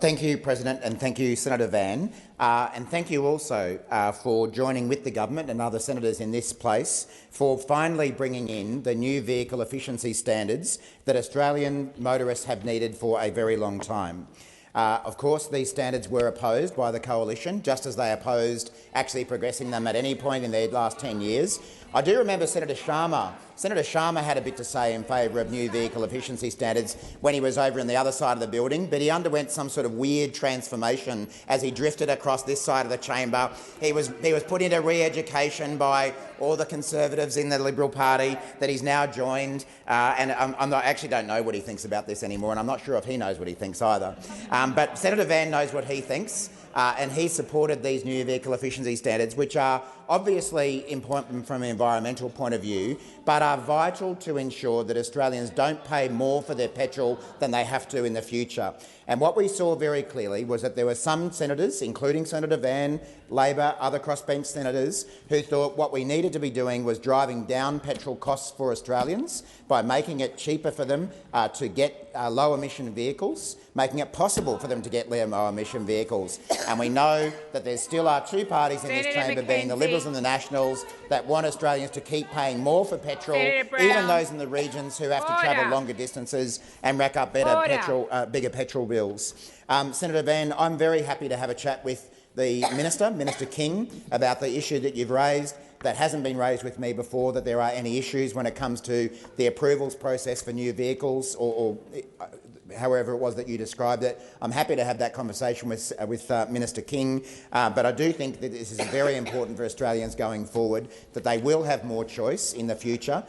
Speaker 9: Thank you, President, and thank you, Senator Van. And thank you also for joining with the government and other senators in this place for finally bringing in the new vehicle efficiency standards that Australian motorists have needed for a very long time. Of course, these standards were opposed by the Coalition, just as they opposed actually progressing them at any point in their last 10 years. I do remember Senator Sharma. Senator Sharma had a bit to say in favour of new vehicle efficiency standards when he was over on the other side of the building, but he underwent some sort of weird transformation as he drifted across this side of the chamber. He was put into re-education by all the Conservatives in the Liberal Party that he's now joined, and I actually don't know what he thinks about this anymore, and I'm not sure if he knows what he thinks either. But Senator Van knows what he thinks. And he supported these new vehicle efficiency standards, which are obviously important from an environmental point of view, but are vital to ensure that Australians don't pay more for their petrol than they have to in the future. And what we saw very clearly was that there were some senators, including Senator Van, Labor, other crossbench senators, who thought what we needed to be doing was driving down petrol costs for Australians by making it cheaper for them to get low-emission vehicles, making it possible for them to get low-emission vehicles. And we know that there still are two parties in this chamber, being the Liberals and the Nationals, that want Australians to keep paying more for petrol, even those in the regions who have to travel longer distances and rack up bigger petrol bills. Senator Van, I'm very happy to have a chat with the Minister King, about the issue that you've raised that hasn't been raised with me before, that there are any issues when it comes to the approvals process for new vehicles or however it was that you described it. I'm happy to have that conversation with Minister King, but I do think that this is very important for Australians going forward, that they will have more choice in the future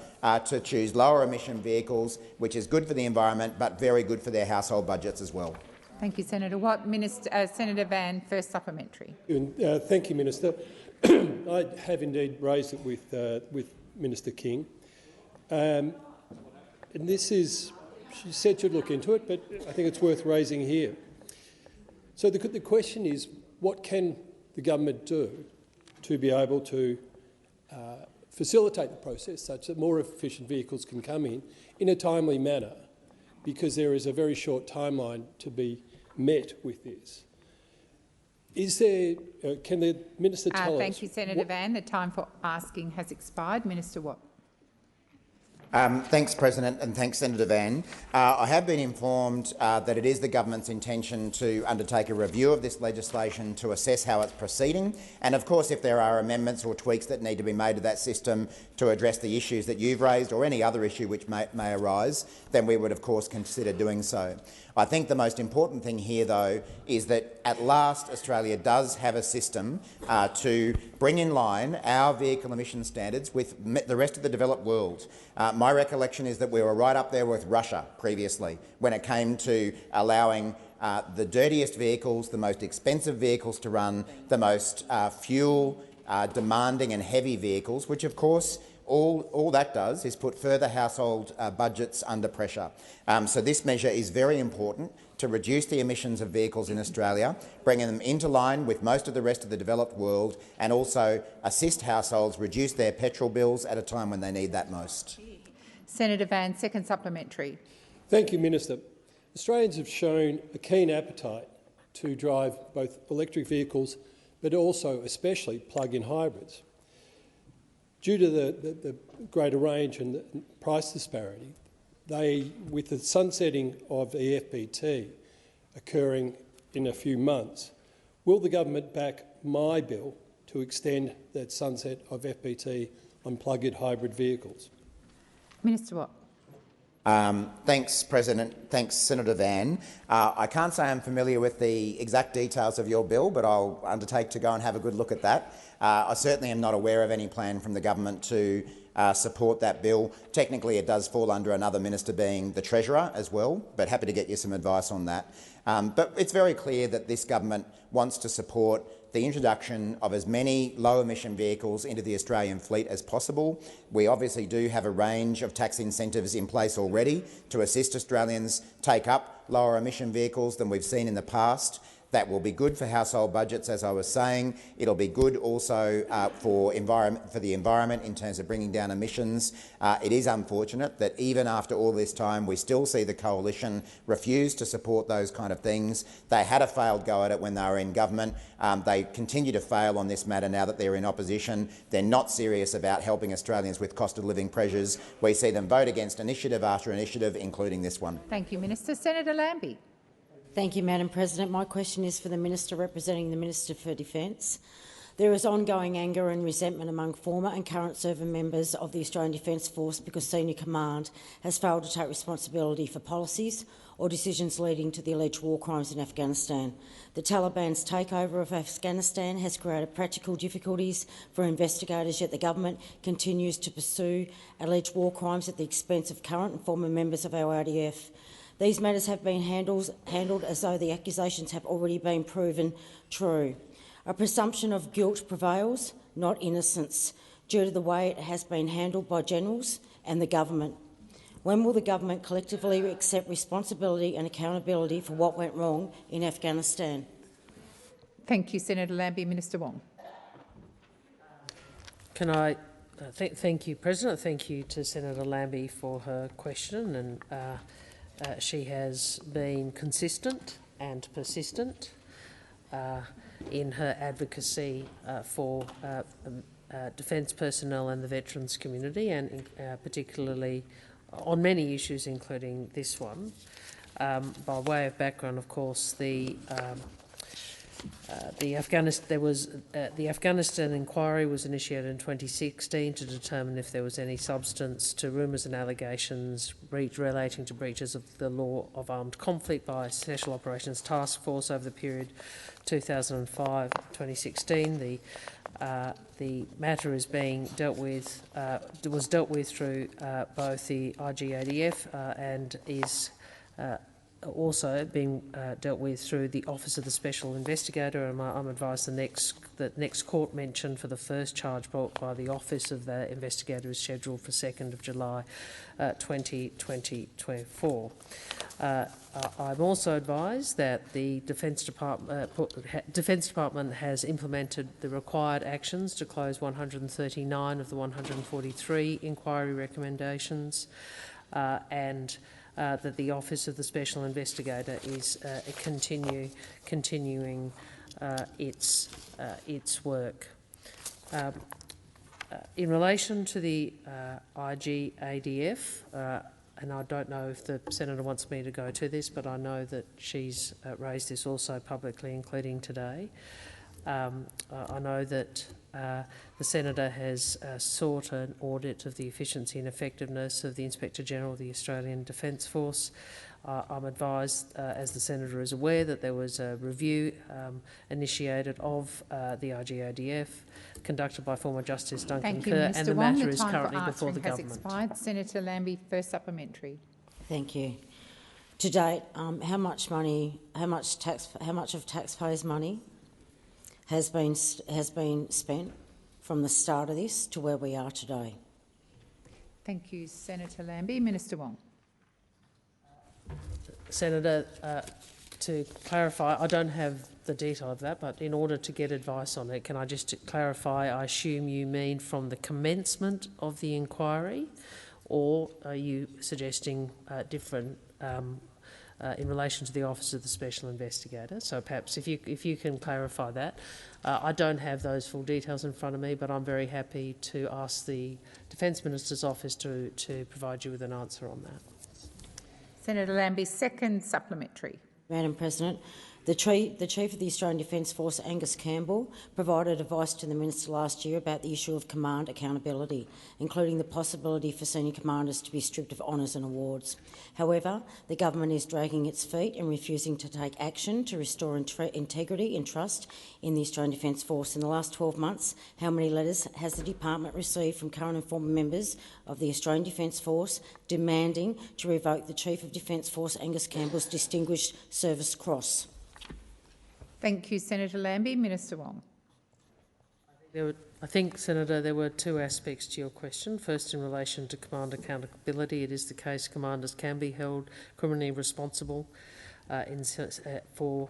Speaker 9: to choose lower emission vehicles, which is good for the environment but very good for their household budgets as well.
Speaker 1: Thank you, Senator Watt. Senator Van, first supplementary.
Speaker 14: Thank you, Minister. I have indeed raised it with Minister King. And this is, she said she'd look into it, but I think it's worth raising here. So the question is, what can the government do to be able to facilitate the process such that more efficient vehicles can come in a timely manner, because there is a very short timeline to be met with this. Is there? Can the Minister tell us?
Speaker 1: Thank you, Senator Van. The time for asking has expired. Minister Watt.
Speaker 9: Thanks, President, and thanks, Senator Van. I have been informed that it is the government's intention to undertake a review of this legislation to assess how it's proceeding, and of course if there are amendments or tweaks that need to be made to that system to address the issues that you've raised or any other issue which may arise, then we would of course consider doing so. I think the most important thing here, though, is that at last Australia does have a system to bring in line our vehicle emission standards with the rest of the developed world. My recollection is that we were right up there with Russia previously when it came to allowing the dirtiest vehicles, the most expensive vehicles to run, the most fuel demanding and heavy vehicles, which of course all that does is put further household budgets under pressure. So this measure is very important to reduce the emissions of vehicles in Australia, bringing them into line with most of the rest of the developed world, and also assist households reduce their petrol bills at a time when they need that most.
Speaker 1: Senator Van, second supplementary.
Speaker 14: Thank you, Minister. Australians have shown a keen appetite to drive both electric vehicles but also especially plug-in hybrids. Due to the greater range and the price disparity, with the sunsetting of the FBT occurring in a few months, will the government back my bill to extend that sunset of FBT on plug-in hybrid vehicles?
Speaker 1: Minister Watt.
Speaker 9: Thanks, President. Thanks, Senator Van. I can't say I'm familiar with the exact details of your bill, but I'll undertake to go and have a good look at that. I certainly am not aware of any plan from the government to support that bill. Technically, it does fall under another minister, being the Treasurer as well, but happy to get you some advice on that. But it's very clear that this government wants to support the introduction of as many low-emission vehicles into the Australian fleet as possible. We obviously do have a range of tax incentives in place already to assist Australians take up lower emission vehicles than we've seen in the past. That will be good for household budgets, as I was saying. It'll be good also for the environment in terms of bringing down emissions. It is unfortunate that even after all this time, we still see the coalition refuse to support those kind of things. They had a failed go at it when they were in government. They continue to fail on this matter now that they're in opposition. They're not serious about helping Australians with cost of living pressures. We see them vote against initiative after initiative, including this one.
Speaker 1: Thank you, Minister. Senator Lambie.
Speaker 15: Thank you, Madam President. My question is for the Minister representing the Minister for Defence. There is ongoing anger and resentment among former and current serving members of the Australian Defence Force because senior command has failed to take responsibility for policies or decisions leading to the alleged war crimes in Afghanistan. The Taliban's takeover of Afghanistan has created practical difficulties for investigators, yet the government continues to pursue alleged war crimes at the expense of current and former members of our RDF. These matters have been handled as though the accusations have already been proven true. A presumption of guilt prevails, not innocence, due to the way it has been handled by generals and the government. When will the government collectively accept responsibility and accountability for what went wrong in Afghanistan?
Speaker 1: Thank you, Senator Lambie. Minister Wong.
Speaker 12: Can I thank you, President. Thank you to Senator Lambie for her question, and she has been consistent and persistent in her advocacy for defence personnel and the veterans community, and particularly on many issues, including this one. By way of background, of course, the Afghanistan inquiry was initiated in 2016 to determine if there was any substance to rumours and allegations relating to breaches of the law of armed conflict by Special Operations Task Force over the period 2005-2016. The matter is being was dealt with through both the IGADF and is also being dealt with through the Office of the Special Investigator, and I'm advised the next court mention for the first charge brought by the Office of the Investigator is scheduled for 2nd of July 2024. I'm also advised that the Defence Department has implemented the required actions to close 139 of the 143 inquiry recommendations, and that the Office of the Special Investigator is continuing its work. In relation to the IGADF, and I don't know if the senator wants me to go to this, but I know that she's raised this also publicly, including today. I know that the senator has sought an audit of the efficiency and effectiveness of the Inspector-General of the Australian Defence Force. I'm advised, as the senator is aware, that there was a review initiated of the IGADF, conducted by former Justice Duncan Kerr, and the matter is currently before the government.
Speaker 1: Expired. Senator Lambie, first supplementary.
Speaker 15: Thank you. To date, how much of taxpayers' money has been spent from the start of this to where we are today?
Speaker 1: Thank you, Senator Lambie. Minister Wong.
Speaker 12: Senator, to clarify, I don't have the detail of that, but in order to get advice on it, can I just clarify, I assume you mean from the commencement of the inquiry, or are you suggesting different in relation to the Office of the Special Investigator? So perhaps if you can clarify that. I don't have those full details in front of me, but I'm very happy to ask the Defence Minister's Office to provide you with an answer on that.
Speaker 1: Senator Lambie, second supplementary.
Speaker 15: Madam President, the Chief of the Australian Defence Force, Angus Campbell, provided advice to the Minister last year about the issue of command accountability, including the possibility for senior commanders to be stripped of honours and awards. However, the government is dragging its feet and refusing to take action to restore integrity and trust in the Australian Defence Force. In the last 12 months, how many letters has the department received from current and former members of the Australian Defence Force demanding to revoke the Chief of Defence Force, Angus Campbell's Distinguished Service Cross?
Speaker 1: Thank you, Senator Lambie. Minister Wong.
Speaker 12: I think, Senator, there were two aspects to your question. First, in relation to command accountability, it is the case commanders can be held criminally responsible for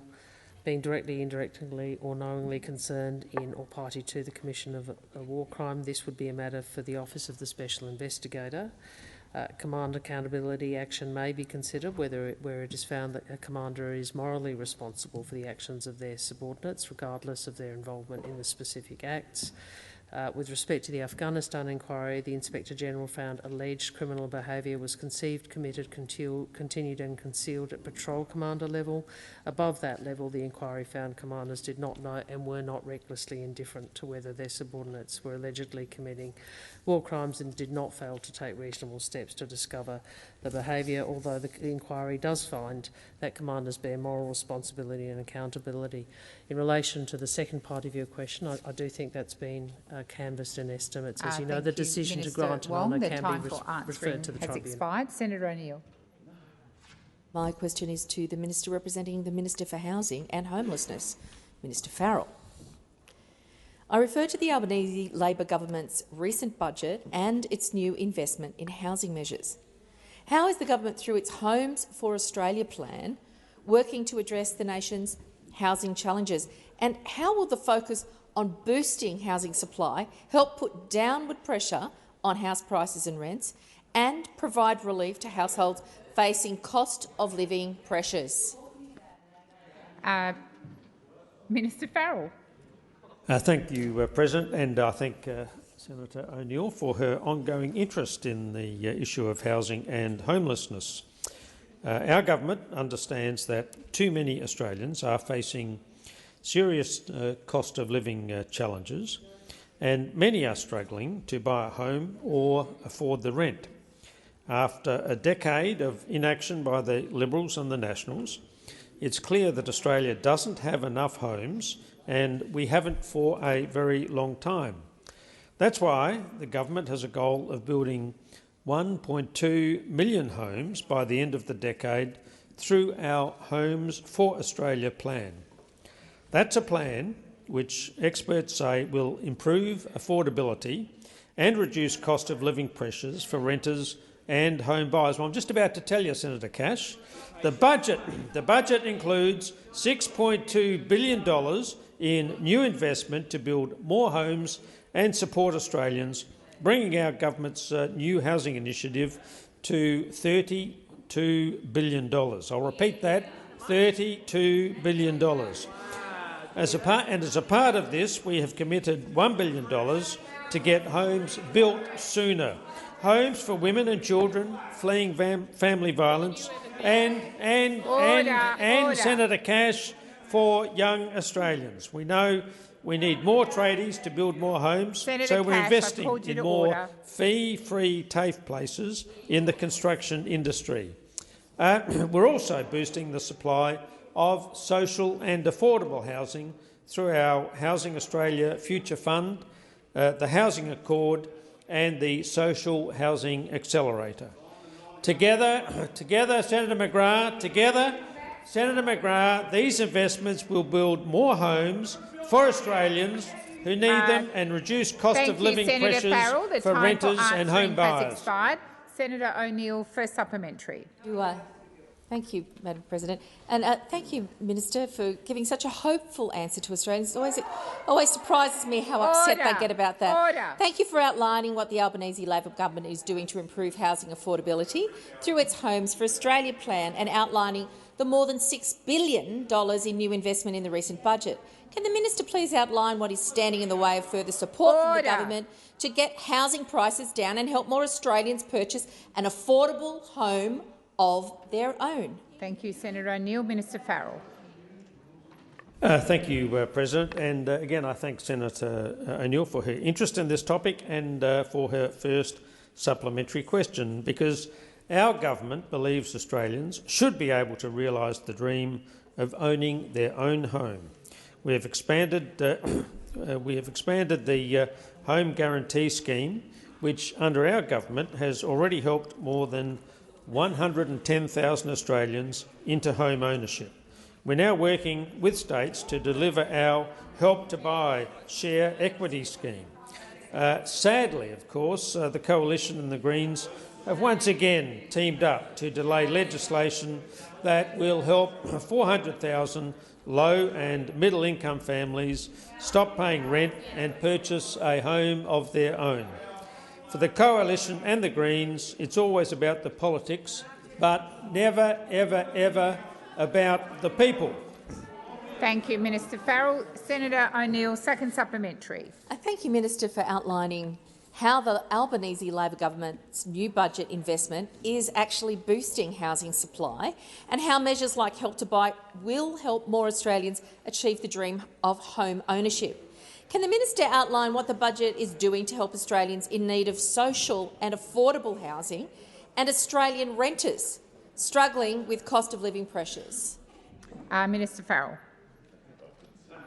Speaker 12: being directly, indirectly or knowingly concerned in or party to the commission of a war crime. This would be a matter for the Office of the Special Investigator. Command accountability action may be considered where it is found that a commander is morally responsible for the actions of their subordinates, regardless of their involvement in the specific acts. With respect to the Afghanistan inquiry, the Inspector-General found alleged criminal behaviour was conceived, committed, continued and concealed at patrol commander level. Above that level, the inquiry found commanders did not know and were not recklessly indifferent to whether their subordinates were allegedly committing war crimes and did not fail to take reasonable steps to discover the behaviour, although the inquiry does find that commanders bear moral responsibility and accountability. In relation to the second part of your question, I do think that's been canvassed in estimates. As you know, the decision to grant an honour can be referred to the tribunal.
Speaker 1: Has expired. Senator O'Neill.
Speaker 16: My question is to the Minister representing the Minister for Housing and Homelessness, Minister Farrell. I refer to the Albanese Labor government's recent budget and its new investment in housing measures. How is the government, through its Homes for Australia plan, working to address the nation's housing challenges? And how will the focus on boosting housing supply help put downward pressure on house prices and rents and provide relief to households facing cost of living pressures?
Speaker 1: Minister Farrell.
Speaker 17: Thank you, President, and I thank Senator O'Neill for her ongoing interest in the issue of housing and homelessness. Our government understands that too many Australians are facing serious cost of living challenges, and many are struggling to buy a home or afford the rent. After a decade of inaction by the Liberals and the Nationals, it's clear that Australia doesn't have enough homes, and we haven't for a very long time. That's why the government has a goal of building 1.2 million homes by the end of the decade through our Homes for Australia plan. That's a plan which experts say will improve affordability and reduce cost of living pressures for renters and home buyers. Well, I'm just about to tell you, Senator Cash, the budget includes $6.2 billion in new investment to build more homes and support Australians, bringing our government's new housing initiative to $32 billion. I'll repeat that, $32 billion. As a part of this, we have committed $1 billion to get homes built sooner. Homes for women and children fleeing family violence and Senator Cash, for young Australians. We know we need more tradies to build more homes, so we're investing in more fee-free TAFE places in the construction industry. We're also boosting the supply of social and affordable housing through our Housing Australia Future Fund, the Housing Accord and the Social Housing Accelerator. Together, Senator McGrath, these investments will build more homes for Australians who need them and reduce cost of living pressures for renters and home buyers.
Speaker 1: Senator O'Neill for supplementary.
Speaker 16: Thank you, Madam President. And thank you, Minister, for giving such a hopeful answer to Australians. It always surprises me how upset they get about that. Thank you for outlining what the Albanese Labor government is doing to improve housing affordability through its Homes for Australia plan and outlining the more than $6 billion in new investment in the recent budget. Can the minister please outline what is standing in the way of further support from the government to get housing prices down and help more Australians purchase an affordable home of their own?
Speaker 1: Thank you, Senator O'Neill. Minister Farrell.
Speaker 17: Thank you, President. And again, I thank Senator O'Neill for her interest in this topic and for her first supplementary question, because our government believes Australians should be able to realise the dream of owning their own home. We have expanded the Home Guarantee Scheme, which under our government has already helped more than 110,000 Australians into home ownership. We're now working with states to deliver our Help to Buy share equity scheme. Sadly, of course, the Coalition and the Greens have once again teamed up to delay legislation that will help 400,000 low and middle income families stop paying rent and purchase a home of their own. For the Coalition and the Greens, it's always about the politics, but never, ever, ever about the people.
Speaker 1: Thank you, Minister Farrell. Senator O'Neill, second supplementary.
Speaker 16: Thank you, Minister, for outlining how the Albanese Labor government's new budget investment is actually boosting housing supply and how measures like Help to Buy will help more Australians achieve the dream of home ownership. Can the minister outline what the budget is doing to help Australians in need of social and affordable housing and Australian renters struggling with cost of living pressures?
Speaker 1: Minister Farrell.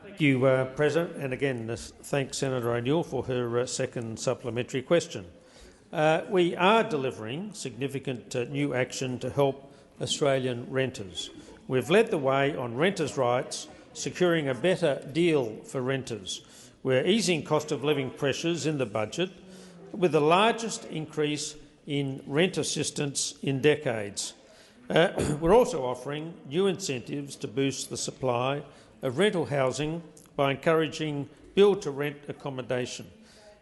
Speaker 17: Thank you, President, and again thank Senator O'Neill for her second supplementary question. We are delivering significant new action to help Australian renters. We've led the way on renters' rights, securing a better deal for renters. We're easing cost of living pressures in the budget with the largest increase in rent assistance in decades. We're also offering new incentives to boost the supply of rental housing by encouraging build-to-rent accommodation.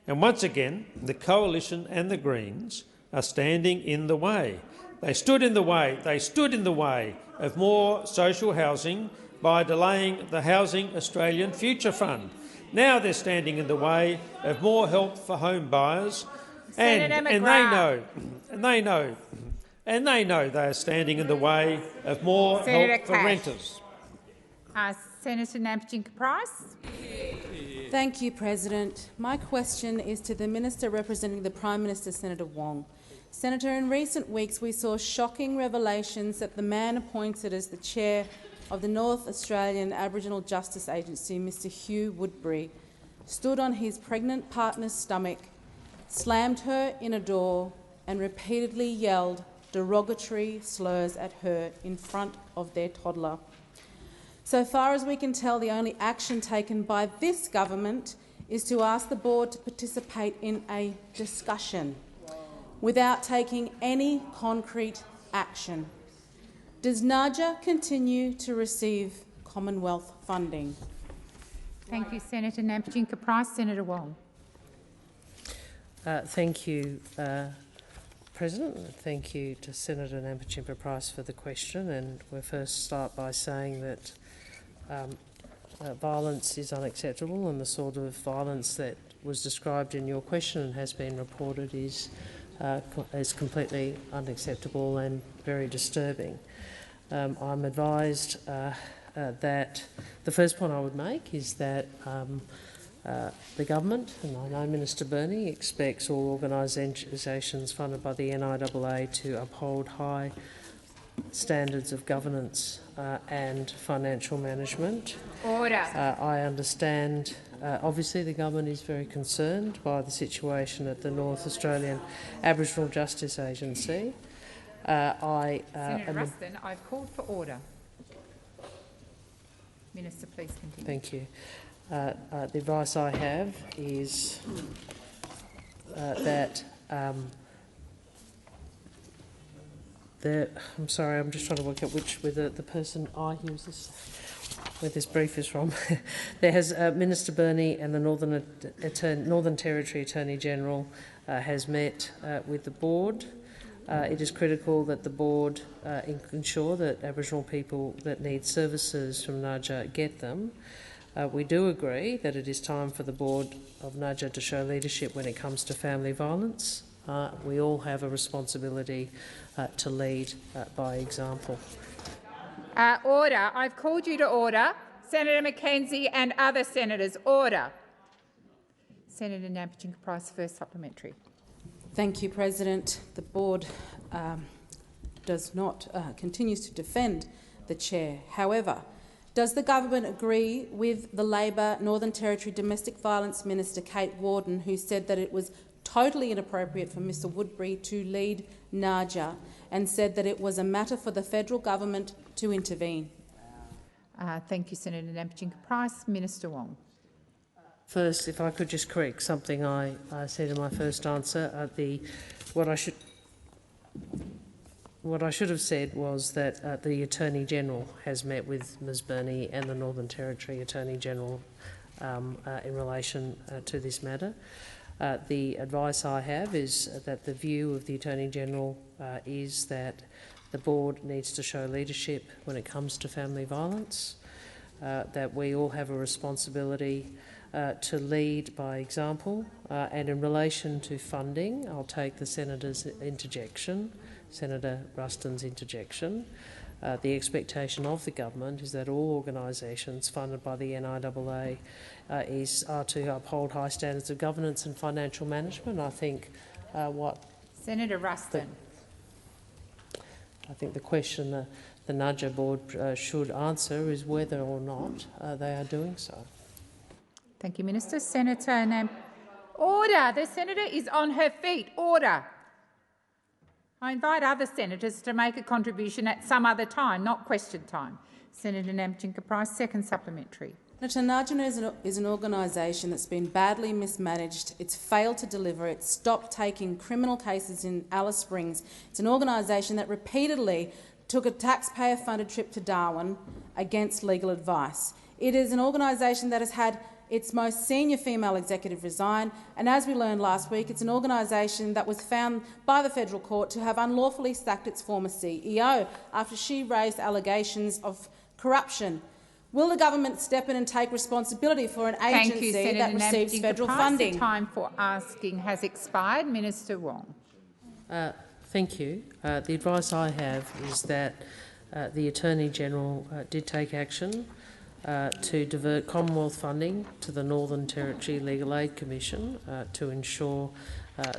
Speaker 17: And once again, the Coalition and the Greens are standing in the way. They stood in the way of more social housing by delaying the Housing Australian Future Fund. Now they're standing in the way of more help for home buyers, and they know they are standing in the way of more help for renters.
Speaker 1: Senator Nampijinka-Price.
Speaker 18: Thank you, President. My question is to the Minister representing the Prime Minister, Senator Wong. Senator, in recent weeks we saw shocking revelations that the man appointed as the chair of the North Australian Aboriginal Justice Agency, Mr Hugh Woodbury, stood on his pregnant partner's stomach, slammed her in a door and repeatedly yelled derogatory slurs at her in front of their toddler. So far as we can tell, the only action taken by this government is to ask the board to participate in a discussion without taking any concrete action. Does NAJA continue to receive Commonwealth funding?
Speaker 1: Thank you, Senator Nampijinka-Price. Senator Wong.
Speaker 12: Thank you, President. Thank you to Senator Nampijinka-Price for the question. And we'll first start by saying that violence is unacceptable, and the sort of violence that was described in your question and has been reported is completely unacceptable and very disturbing. I'm advised that the first point I would make is that the government, and I know Minister Burney, expects all organisations funded by the NIAA to uphold high standards of governance and financial management.
Speaker 1: Order.
Speaker 12: I understand, obviously the government is very concerned by the situation at the North Australian Aboriginal Justice Agency.
Speaker 1: Senator Ruston, I've called for order. Minister, please continue.
Speaker 12: Thank you. The advice I have is that I'm sorry, I'm just trying to work out whether the person where this brief is from. There has Minister Burney and the Northern Territory Attorney General has met with the board. It is critical that the board ensure that Aboriginal people that need services from NAJA get them. We do agree that it is time for the board of NAJA to show leadership when it comes to family violence. We all have a responsibility to lead by example.
Speaker 1: Order. I've called you to order. Senator McKenzie and other senators, order. Senator Nampijinka-Price, first supplementary.
Speaker 18: Thank you, President. The board continues to defend the chair. However, does the government agree with the Labor Northern Territory Domestic Violence Minister Kate Worden, who said that it was totally inappropriate for Mr Woodbury to lead NAJA and said that it was a matter for the federal government to intervene?
Speaker 1: Thank you, Senator Nampijinka-Price. Minister Wong.
Speaker 12: First, if I could just correct something I said in my first answer. What I should have said was that the Attorney General has met with Ms Burney and the Northern Territory Attorney General in relation to this matter. The advice I have is that the view of the Attorney General is that the board needs to show leadership when it comes to family violence, that we all have a responsibility to lead by example, and in relation to funding, I'll take the Senator's interjection, Senator Ruston's interjection. The expectation of the government is that all organisations funded by the NIAA are to uphold high standards of governance and financial management. I think
Speaker 1: Senator Ruston.
Speaker 12: I think the question the NAJA board should answer is whether or not they are doing so.
Speaker 1: Thank you, Minister. Senator Order. The senator is on her feet. Order. I invite other senators to make a contribution at some other time, not question time. Senator Nampijinka-Price, second supplementary.
Speaker 18: Senator, NAJA is an organisation that's been badly mismanaged. It's failed to deliver. It's stopped taking criminal cases in Alice Springs. It's an organisation that repeatedly took a taxpayer-funded trip to Darwin against legal advice. It is an organisation that has had its most senior female executive resign, and as we learned last week, it's an organisation that was found by the federal court to have unlawfully sacked its former CEO after she raised allegations of corruption. Will the government step in and take responsibility for an agency that receives federal funding?
Speaker 1: The time for asking has expired. Minister Wong.
Speaker 12: Thank you. The advice I have is that the Attorney General did take action to divert Commonwealth funding to the Northern Territory Legal Aid Commission to ensure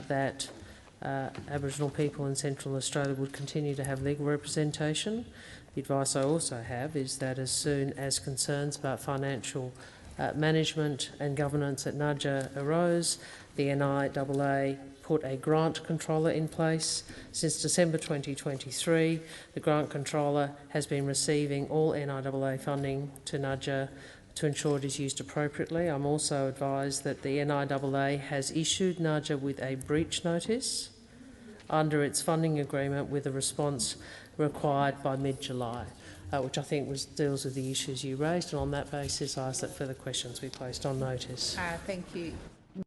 Speaker 12: that Aboriginal people in Central Australia would continue to have legal representation. The advice I also have is that as soon as concerns about financial management and governance at NAJA arose, the NIAA put a grant controller in place. Since December 2023, the grant controller has been receiving all NIAA funding to NAJA to ensure it is used appropriately. I'm also advised that the NIAA has issued NAJA with a breach notice under its funding agreement with a response required by mid-July, which I think deals with the issues you raised, and on that basis I ask that further questions be placed on notice.
Speaker 1: Thank you.